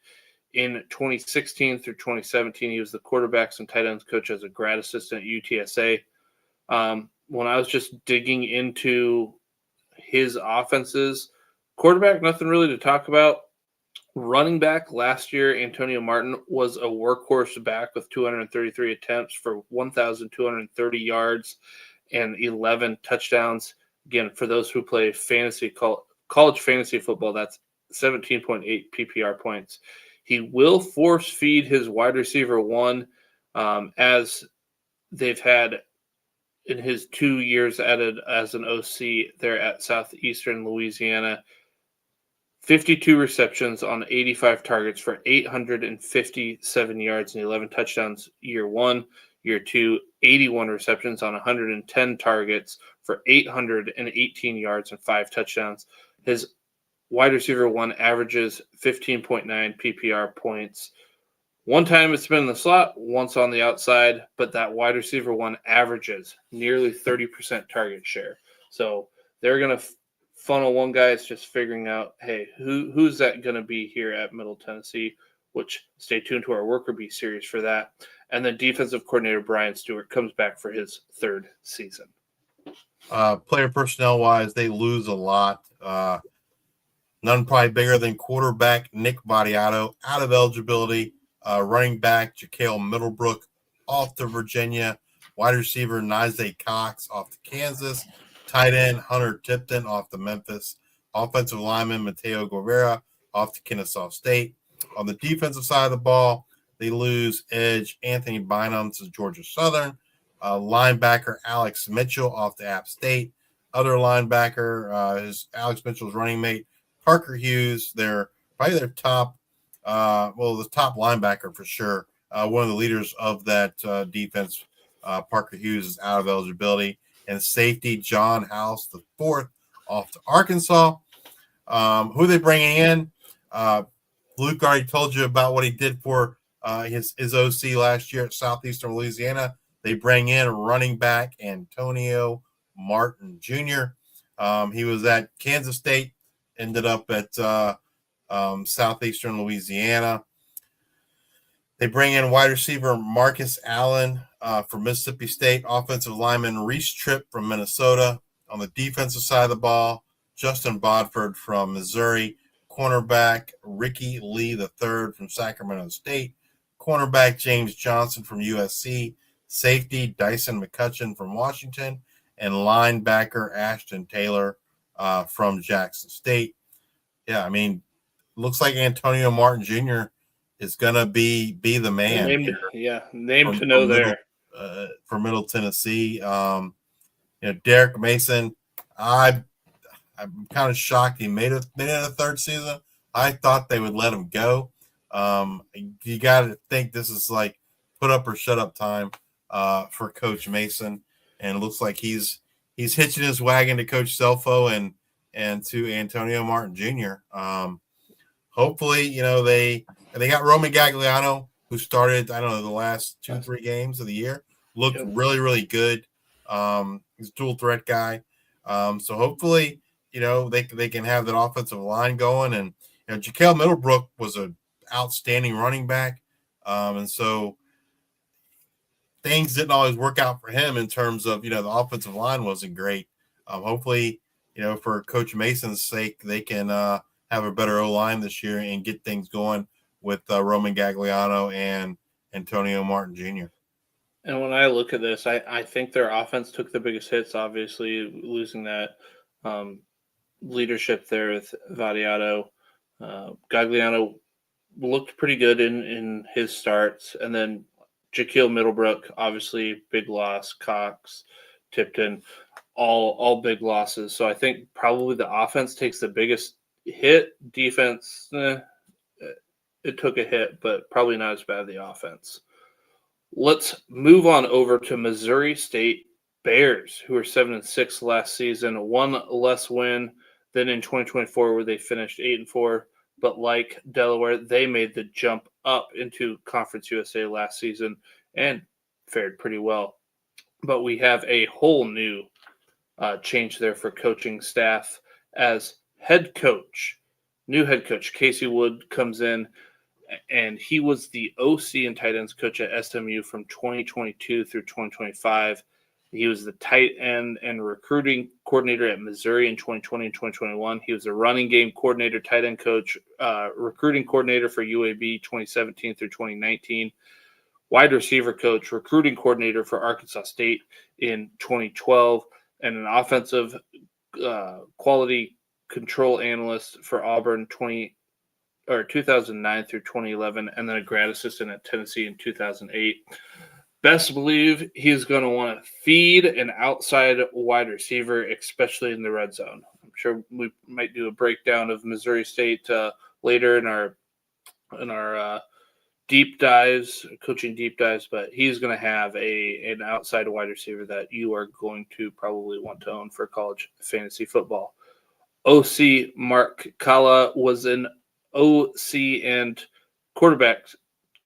In 2016 through 2017, he was the quarterbacks and tight ends coach as a grad assistant at UTSA. When I was just digging into his offenses, quarterback, nothing really to talk about. Running back, last year, Antonio Martin was a workhorse back with 233 attempts for 1,230 yards and 11 touchdowns. Again, for those who play college fantasy football, that's 17.8 PPR points. He will force feed his wide receiver one, as they've had in his 2 years added as an OC there at Southeastern Louisiana. 52 receptions on 85 targets for 857 yards and 11 touchdowns year one. Year two, 81 receptions on 110 targets for 818 yards and 5 touchdowns. His wide receiver one averages 15.9 PPR points. One time it's been in the slot, once on the outside, but that wide receiver one averages nearly 30% target share. So they're going to funnel one guy. It's just figuring out, hey, who's that going to be here at Middle Tennessee, which stay tuned to our Worker Bee series for that. And then defensive coordinator Brian Stewart comes back for his third season. Player personnel-wise, they lose a lot. None probably bigger than quarterback Nick Badiato out of eligibility. Running back Jakail Middlebrook off to Virginia. Wide receiver Najee Cox off to Kansas. Tight end Hunter Tipton off to Memphis. Offensive lineman Mateo Guevara off to Kennesaw State. On the defensive side of the ball, they lose edge Anthony Bynum to Georgia Southern. Linebacker Alex Mitchell off to App State. Other linebacker is Alex Mitchell's running mate Parker Hughes. They're probably their top, the top linebacker for sure. One of the leaders of that defense, Parker Hughes, is out of eligibility. And safety John House IV off to Arkansas. Who they bringing in? Luke already told you about what he did for his OC last year at Southeastern Louisiana. They bring in running back Antonio Martin Jr. He was at Kansas State, ended up at Southeastern Louisiana. They bring in wide receiver Marcus Allen from Mississippi State, offensive lineman Reese Tripp from Minnesota. On the defensive side of the ball, Justin Bodford from Missouri, cornerback Ricky Lee III from Sacramento State, cornerback James Johnson from USC, safety Dyson McCutcheon from Washington, and linebacker Ashton Taylor from Jackson State. Yeah, I mean, looks like Antonio Martin Jr. is gonna be the man. Name to know there for Middle Tennessee. Derek Mason. I'm kind of shocked he made it a third season. I thought they would let him go. You got to think this is like put up or shut up time for Coach Mason, and it looks like he's hitching his wagon to Coach Selfo and to Antonio Martin Jr. hopefully, they got Roman Gagliano, who started, I don't know, the last 2-3 games of the year, looked really, really good. He's a dual threat guy. So hopefully, they can have that offensive line going. And, Jaquel Middlebrook was an outstanding running back. And so things didn't always work out for him in terms of, the offensive line wasn't great. Hopefully, for Coach Mason's sake, they can have a better O-line this year and get things going with Roman Gagliano and Antonio Martin Jr. And when I look at this, I think their offense took the biggest hits, obviously, losing that leadership there with Vadiato. Gagliano looked pretty good in his starts. And then Jaquel Middlebrook, obviously, big loss. Cox, Tipton, all big losses. So I think probably the offense takes the biggest hit. Defense, it took a hit, but probably not as bad the offense. Let's move on over to Missouri State Bears, who were 7-6 last season, one less win than in 2024, where they finished 8-4. But like Delaware, they made the jump up into Conference USA last season and fared pretty well. But we have a whole new change there for coaching staff as head coach. New head coach Casey Wood comes in, and he was the OC and tight ends coach at SMU from 2022 through 2025. He was the tight end and recruiting coordinator at Missouri in 2020 and 2021. He was a running game coordinator, tight end coach, recruiting coordinator for UAB 2017 through 2019, wide receiver coach, recruiting coordinator for Arkansas State in 2012, and an offensive quality control analyst for Auburn 2009 through 2011, and then a grad assistant at Tennessee in 2008. Best believe he's going to want to feed an outside wide receiver, especially in the red zone. I'm sure we might do a breakdown of Missouri State later in our deep dives, coaching deep dives, but he's going to have an outside wide receiver that you are going to probably want to own for college fantasy football. OC Mark Kalla was an OC and quarterback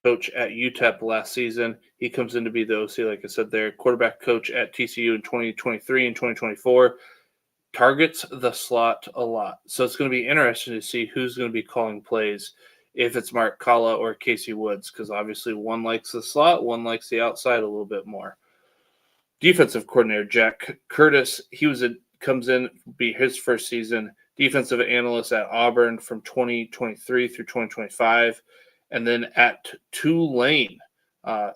coach at UTEP last season. He comes in to be the OC, like I said there, quarterback coach at TCU in 2023 and 2024. Targets the slot a lot. So it's going to be interesting to see who's going to be calling plays, if it's Mark Kalla or Casey Woods, because obviously one likes the slot, one likes the outside a little bit more. Defensive coordinator Jack Curtis, comes in, be his first season. Defensive analyst at Auburn from 2023 through 2025. And then at Tulane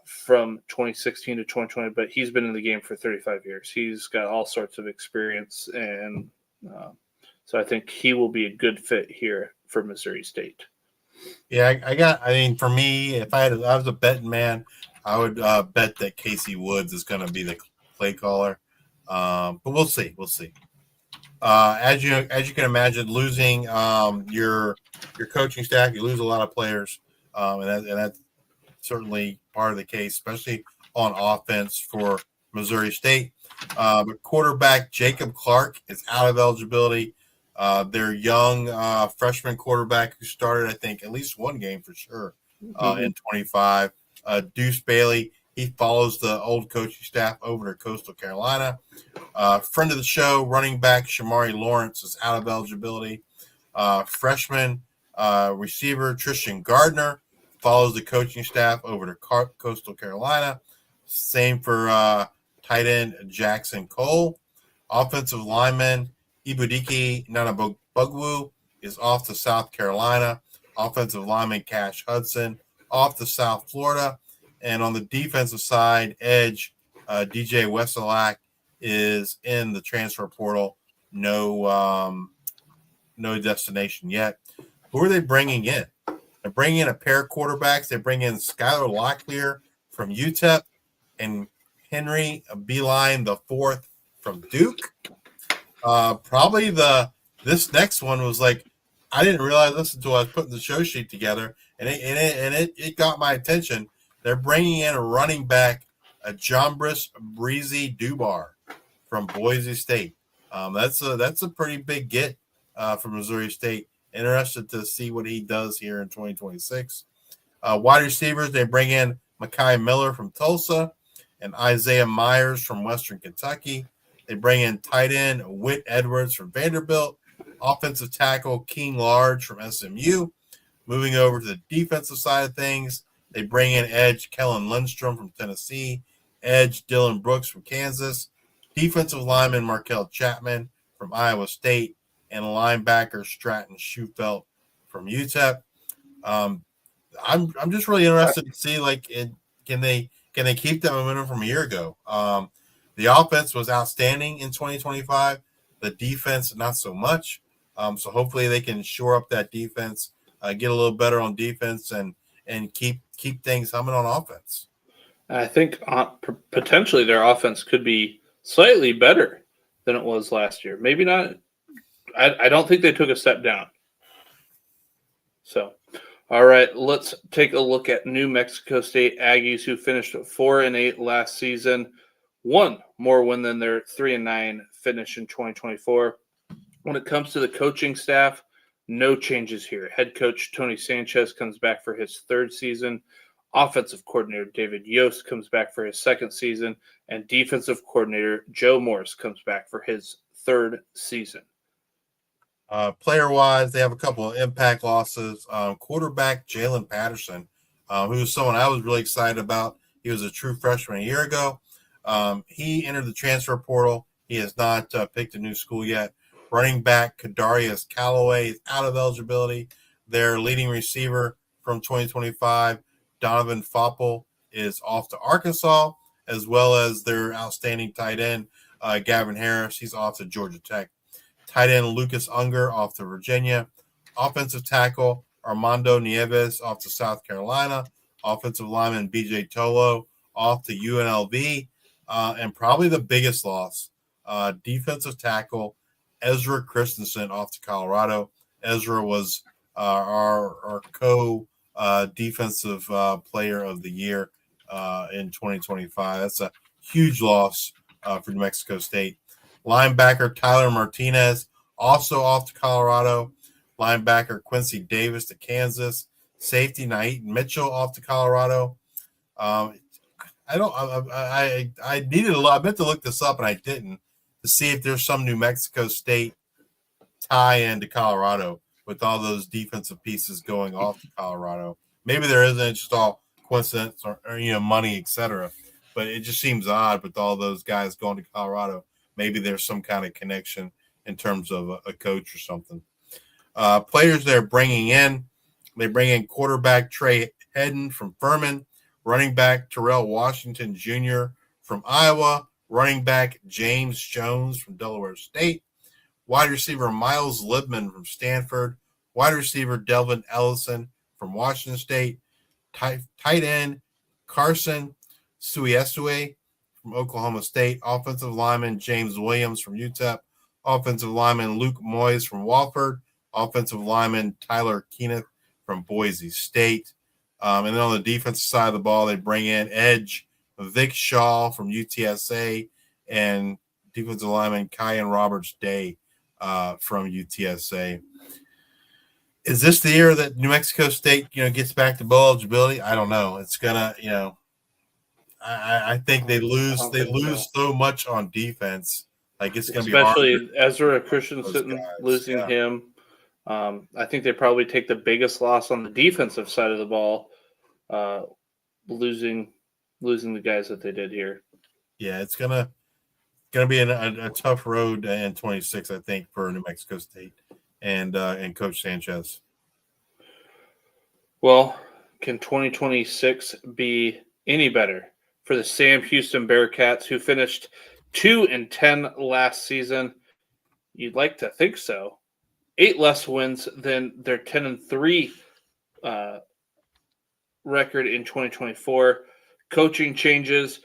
from 2016 to 2020. But he's been in the game for 35 years. He's got all sorts of experience. And so I think he will be a good fit here for Missouri State. Yeah, for me, if I was a betting man, I would bet that Casey Woods is going to be the play caller. But we'll see. We'll see. As you can imagine, losing your coaching staff, you lose a lot of players, and that's certainly part of the case, especially on offense for Missouri State. But quarterback Jacob Clark is out of eligibility. Their young freshman quarterback who started, I think, at least one game for sure in 25. Deuce Bailey, he follows the old coaching staff over to Coastal Carolina. Friend of the show, running back Shamari Lawrence is out of eligibility. Freshman receiver Tristan Gardner follows the coaching staff over to Coastal Carolina. Same for tight end Jackson Cole. Offensive lineman Ibudike Nanabugwu is off to South Carolina. Offensive lineman Cash Hudson off to South Florida. And on the defensive side, edge DJ Wesolak is in the transfer portal. No destination yet. Who are they bringing in? They're bringing in a pair of quarterbacks. They bring in Skylar Locklear from UTEP and Henry Beeline IV from Duke. Probably this next one was like, I didn't realize this until I was putting the show sheet together, and it got my attention. They're bringing in a running back, a Jombris Breezy Dubar from Boise State. That's a pretty big get from Missouri State. Interested to see what he does here in 2026. Wide receivers, they bring in Mekhi Miller from Tulsa and Isaiah Myers from Western Kentucky. They bring in tight end Whit Edwards from Vanderbilt, offensive tackle King Large from SMU. Moving over to the defensive side of things, they bring in edge Kellen Lindstrom from Tennessee, edge Dylan Brooks from Kansas, defensive lineman Markel Chapman from Iowa State, and linebacker Stratton Schufelt from UTEP. I'm just really interested to see can they keep that momentum from a year ago. The offense was outstanding in 2025. The defense not so much. So hopefully they can shore up that defense, get a little better on defense, and keep things humming on offense. I think potentially their offense could be slightly better than it was last year. Maybe not. I don't think they took a step down. So, all right, let's take a look at New Mexico State Aggies, who finished 4-8 last season. One more win than their 3-9 finish in 2024. When it comes to the coaching staff, no changes here. Head coach Tony Sanchez comes back for his third season. Offensive coordinator David Yost comes back for his second season. And defensive coordinator Joe Morris comes back for his third season. Player-wise, they have a couple of impact losses. Quarterback Jalen Patterson, who was someone I was really excited about. He was a true freshman a year ago. He entered the transfer portal. He has not picked a new school yet. Running back Kadarius Callaway is out of eligibility. Their leading receiver from 2025, Donovan Foppel, is off to Arkansas, as well as their outstanding tight end, Gavin Harris. He's off to Georgia Tech. Tight end Lucas Unger off to Virginia. Offensive tackle Armando Nieves off to South Carolina. Offensive lineman BJ Tolo off to UNLV. And probably the biggest loss, defensive tackle Ezra Christensen off to Colorado. Ezra was our co-defensive player of the year in 2025. That's a huge loss for New Mexico State. Linebacker Tyler Martinez, also off to Colorado. Linebacker Quincy Davis to Kansas. Safety Naeem Mitchell off to Colorado. I needed a lot. I meant to look this up and I didn't, to see if there's some New Mexico State tie into Colorado with all those defensive pieces going off to Colorado. Maybe there isn't. It's just all coincidence or money, etc. But it just seems odd with all those guys going to Colorado. Maybe there's some kind of connection in terms of a coach or something. Players they're bringing in, they bring in quarterback Trey Hedden from Furman, running back Terrell Washington Jr. from Iowa, running back James Jones from Delaware State, wide receiver Miles Libman from Stanford, wide receiver Delvin Ellison from Washington State, tight end Carson Suiesue from Oklahoma State, offensive lineman James Williams from UTEP, offensive lineman Luke Moyes from Wofford, offensive lineman Tyler Kenneth from Boise State. And then on the defensive side of the ball, they bring in edge Vic Shaw from UTSA and defensive lineman Kyan Roberts Day from UTSA. Is this the year that New Mexico State, gets back to bowl eligibility? I don't know. It's gonna, I think they lose so much on defense. Like it's gonna be hard. Especially Ezra Christensen losing him. I think they probably take the biggest loss on the defensive side of the ball, losing the guys that they did here. Yeah, it's gonna be a tough road in 26, I think, for New Mexico State and Coach Sanchez. Well, can 2026 be any better for the Sam Houston Bearkats, who finished 2-10 last season? You'd like to think so. 8 less wins than their 10-3 record in 2024. Coaching changes.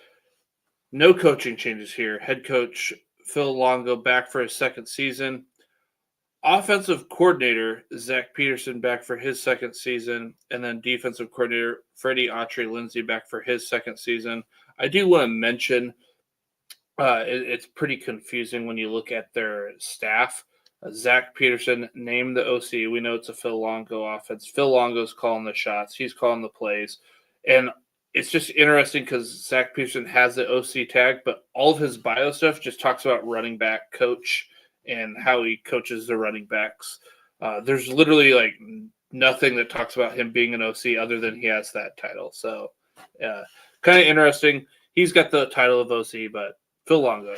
No coaching changes here. Head coach Phil Longo back for his second season. Offensive coordinator Zach Peterson back for his second season. And then defensive coordinator Freddie Autry-Lindsey back for his second season. I do want to mention it's pretty confusing when you look at their staff. Zach Peterson named the OC. We know it's a Phil Longo offense. Phil Longo's calling the shots. He's calling the plays. And it's just interesting because Zach Peterson has the OC tag, but all of his bio stuff just talks about running back coach and how he coaches the running backs. There's literally like nothing that talks about him being an OC other than he has that title. So kind of interesting. He's got the title of OC, but Phil Longo,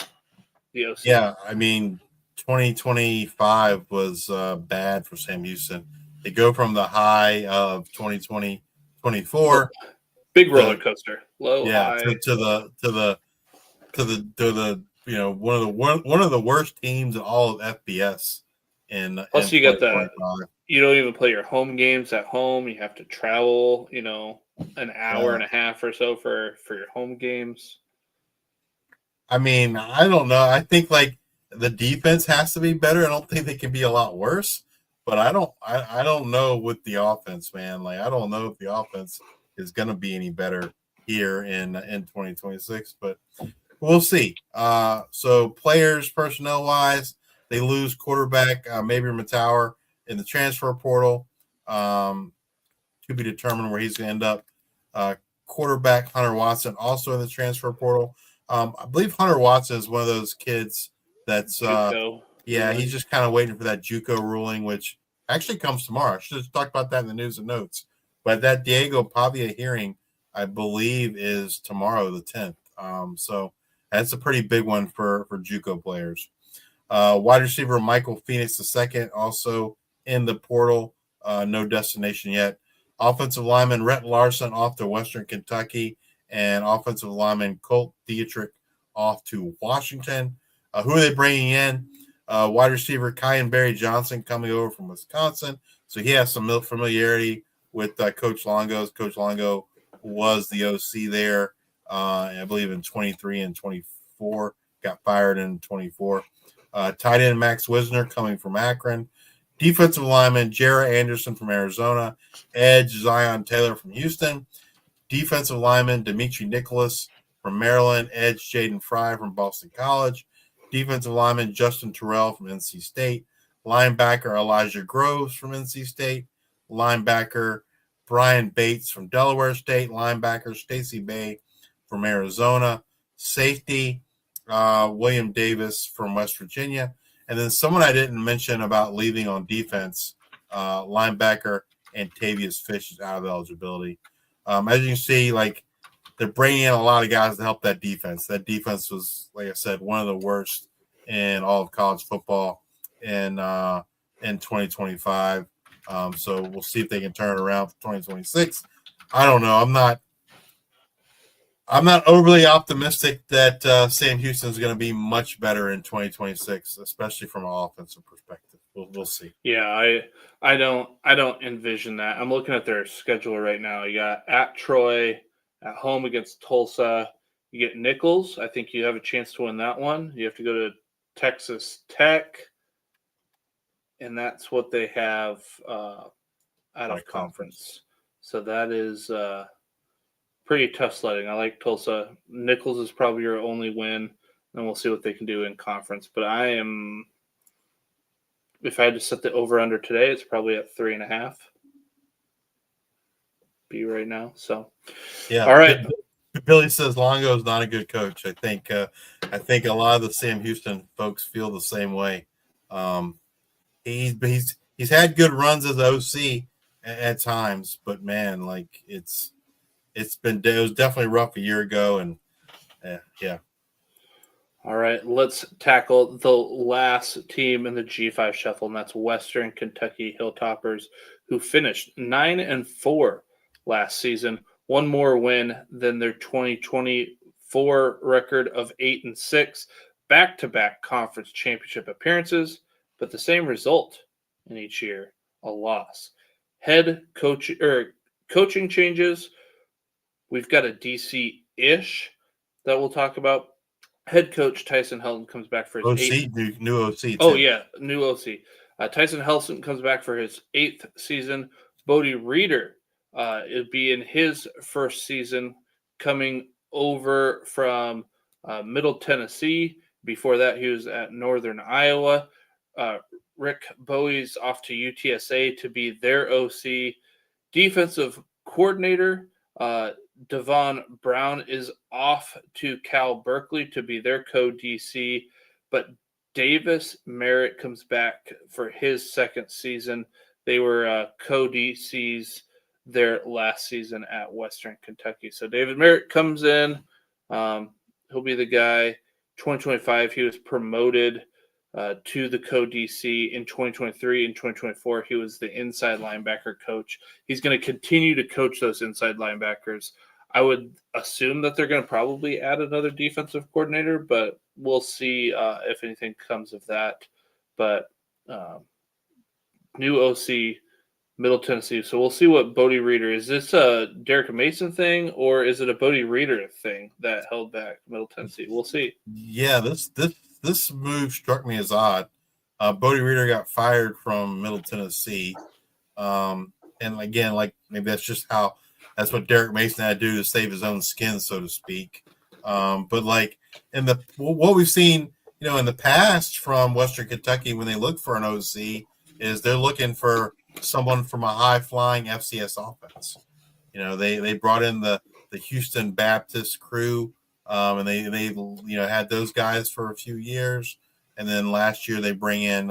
the OC. Yeah, I mean, 2025 was bad for Sam Houston. They go from the high of 2024, big roller coaster, low, yeah, high, to the one of the worst teams in all of FBS. Plus, you got you don't even play your home games at home. You have to travel, an hour and a half or so for your home games. I mean, I don't know. I think like the defense has to be better. I don't think they can be a lot worse, but I don't know with the offense, man. Like I don't know if the offense is going to be any better here in 2026, but we'll see. So players, personnel wise, they lose quarterback Mabry Matower in the transfer portal. To be determined where he's going to end up. Quarterback Hunter Watson also in the transfer portal. I believe Hunter Watson is one of those kids that's he's just kind of waiting for that JUCO ruling, which actually comes tomorrow. I should have talked about that in the news and notes. But that Diego Pavia hearing, I believe, is tomorrow, the 10th. So that's a pretty big one for JUCO players. Wide receiver Michael Phoenix II, also in the portal, no destination yet. Offensive lineman Rhett Larson off to Western Kentucky, and offensive lineman Colt Dietrich off to Washington. Who are they bringing in? Wide receiver Kyan Barry Johnson coming over from Wisconsin. So he has some familiarity with Coach Longo's. Coach Longo was the OC there, I believe, in 23 and 24. Got fired in 24. Tight end Max Wisner coming from Akron. Defensive lineman Jarrah Anderson from Arizona. Edge Zion Taylor from Houston. Defensive lineman Dimitri Nicholas from Maryland. Edge Jaden Fry from Boston College. Defensive lineman Justin Terrell from NC State. Linebacker Elijah Groves from NC State. Linebacker Brian Bates from Delaware State. Linebacker Stacey Bay from Arizona. Safety William Davis from West Virginia. And then someone I didn't mention about leaving on defense, linebacker Antavius Fish is out of eligibility. As you can see, like they're bringing in a lot of guys to help that defense. That defense was, like I said, one of the worst in all of college football in 2025. So we'll see if they can turn it around for 2026. I don't know. I'm not overly optimistic that Sam Houston is going to be much better in 2026, especially from an offensive perspective. We'll see. Yeah, I don't envision that. I'm looking at their schedule right now. You got at Troy, at home against Tulsa. You get Nichols. I think you have a chance to win that one. You have to go to Texas Tech, and that's what they have out of conference. So that is pretty tough sledding. I like Tulsa. Nichols is probably your only win, and we'll see what they can do in conference. But if I had to set the over-under today, it's probably at 3.5. Be right now. So, yeah. All right. Billy says Longo is not a good coach. I think a lot of the Sam Houston folks feel the same way. He's had good runs as OC at times, but man, like it was definitely rough a year ago, and yeah. All right, let's tackle the last team in the G5 shuffle, and that's Western Kentucky Hilltoppers, who finished 9-4 last season. One more win than their 2024 record of 8-6, back-to-back conference championship appearances, but the same result in each year, a loss. Coaching changes. We've got a DC-ish that we'll talk about. Head coach Tyson Helton comes back for his new OC. Too. Oh, yeah, new OC. Tyson Helton comes back for his 8th season. Bodie Reeder it'll be in his first season, coming over from Middle Tennessee. Before that, he was at Northern Iowa. Rick Bowie's off to UTSA to be their OC. Defensive coordinator Devon Brown is off to Cal Berkeley to be their co-DC, but Davis Merritt comes back for his second season. They were co-DCs their last season at Western Kentucky. So David Merritt comes in. He'll be the guy. 2025, he was promoted to the co-DC. In 2023 and 2024, he was the inside linebacker coach. He's going to continue to coach those inside linebackers. I would assume that they're going to probably add another defensive coordinator, but we'll see if anything comes of that. But new OC, Middle Tennessee. So we'll see what Bodie Reader is. This a Derek Mason thing, or is it a Bodie Reader thing that held back Middle Tennessee? We'll see. Yeah, this move struck me as odd. Bodie Reader got fired from Middle Tennessee, and again, like maybe that's what Derek Mason had to do to save his own skin, so to speak. But like what we've seen, in the past from Western Kentucky when they look for an OC is they're looking for someone from a high-flying FCS offense. They brought in the Houston Baptist crew, and they had those guys for a few years. And then last year they bring in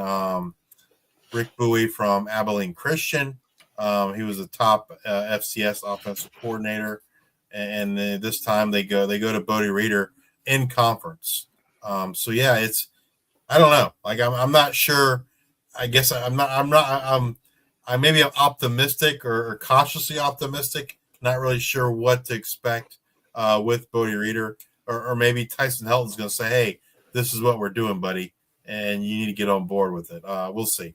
Rick Bowie from Abilene Christian. He was a top FCS offensive coordinator. And this time they go to Bodie Reader in conference. So yeah, I don't know. Like I'm not sure. I guess I'm optimistic or cautiously optimistic. Not really sure what to expect with Bodie Reader, or maybe Tyson Helton's going to say, "Hey, this is what we're doing, buddy, and you need to get on board with it." We'll see.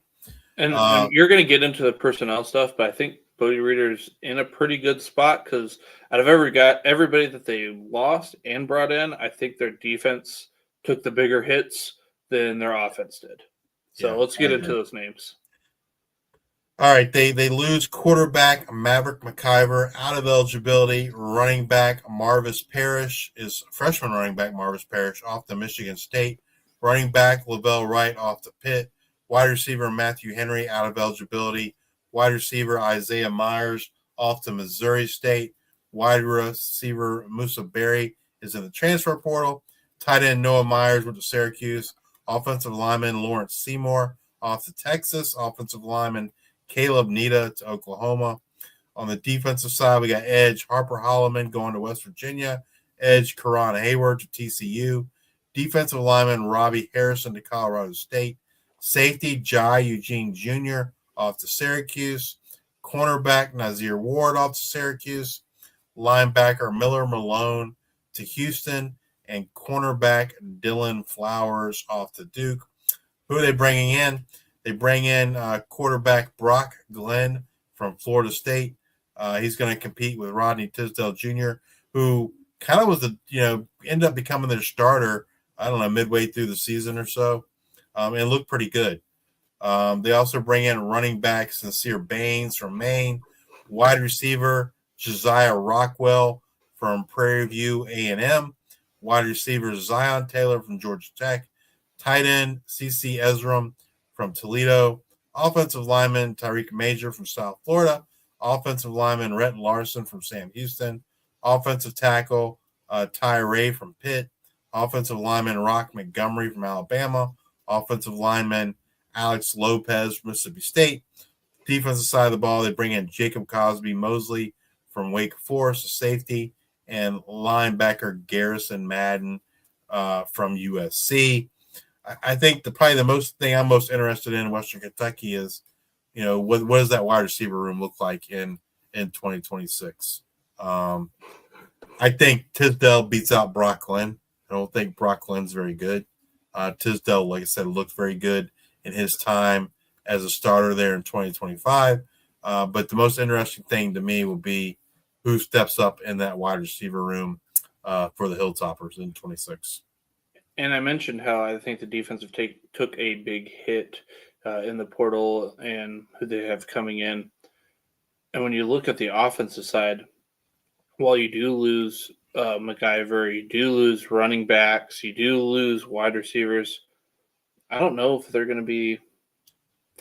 And you're going to get into the personnel stuff, but I think Bodie Reader's in a pretty good spot because out of everybody that they lost and brought in, I think their defense took the bigger hits than their offense did. So let's get into those names. All right, they lose quarterback Maverick McIver out of eligibility. Running back Marvis Parrish freshman running back Marvis Parrish off to Michigan State. Running back Lavelle Wright off to Pitt. Wide receiver Matthew Henry out of eligibility. Wide receiver Isaiah Myers off to Missouri State. Wide receiver Musa Berry is in the transfer portal. Tight end Noah Myers went to Syracuse. Offensive lineman Lawrence Seymour off to Texas. Offensive lineman Caleb Nita to Oklahoma. On the defensive side, we got edge Harper Holloman going to West Virginia. Edge Karan Hayward to TCU. Defensive lineman Robbie Harrison to Colorado State. Safety Jai Eugene Jr. off to Syracuse. Cornerback Nazir Ward off to Syracuse. Linebacker Miller Malone to Houston. And cornerback Dylan Flowers off to Duke. Who are they bringing in? They bring in quarterback Brock Glenn from Florida State. He's going to compete with Rodney Tisdale Jr., who kind of was ended up becoming their starter, I don't know, midway through the season or so, and looked pretty good. They also bring in running back Sincere Baines from Maine, wide receiver Josiah Rockwell from Prairie View A&M, wide receiver Zion Taylor from Georgia Tech, tight end CC Ezram from Toledo, offensive lineman Tyreek Major from South Florida, offensive lineman Rhett Larson from Sam Houston, offensive tackle Ty Ray from Pitt, offensive lineman Rock Montgomery from Alabama, offensive lineman Alex Lopez from Mississippi State. Defensive side of the ball, they bring in Jacob Cosby Mosley from Wake Forest, a safety, and linebacker Garrison Madden from USC. I think probably the most thing I'm most interested in Western Kentucky is, what does that wide receiver room look like in 2026? I think Tisdale beats out Brock Glenn. I don't think Brock Glenn's very good. Tisdale, like I said, looked very good in his time as a starter there in 2025. But the most interesting thing to me will be who steps up in that wide receiver room for the Hilltoppers in 26. And I mentioned how I think the defensive took a big hit in the portal and who they have coming in. And when you look at the offensive side, while you do lose McIver, you do lose running backs, you do lose wide receivers, I don't know if they're going to be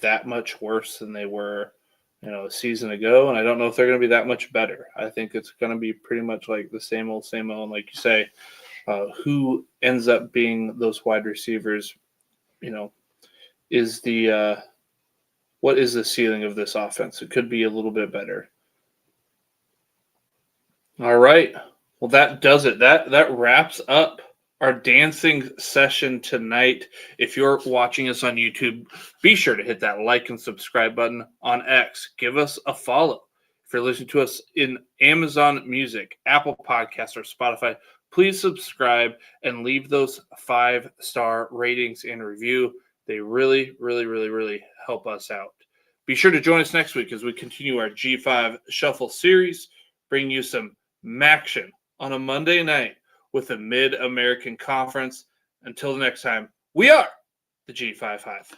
that much worse than they were, a season ago, and I don't know if they're going to be that much better. I think it's going to be pretty much like the same old, and like you say, who ends up being those wide receivers, is the what is the ceiling of this offense? It could be a little bit better. All right. Well, that does it. That wraps up our dancing session tonight. If you're watching us on YouTube, be sure to hit that like and subscribe button. On X, give us a follow. If you're listening to us in Amazon Music, Apple Podcasts, or Spotify, please subscribe and leave those 5-star ratings and review. They really, really, really, really help us out. Be sure to join us next week as we continue our G5 Shuffle series, bring you some Maction on a Monday night with the Mid-American Conference. Until the next time, we are the G5 Hive.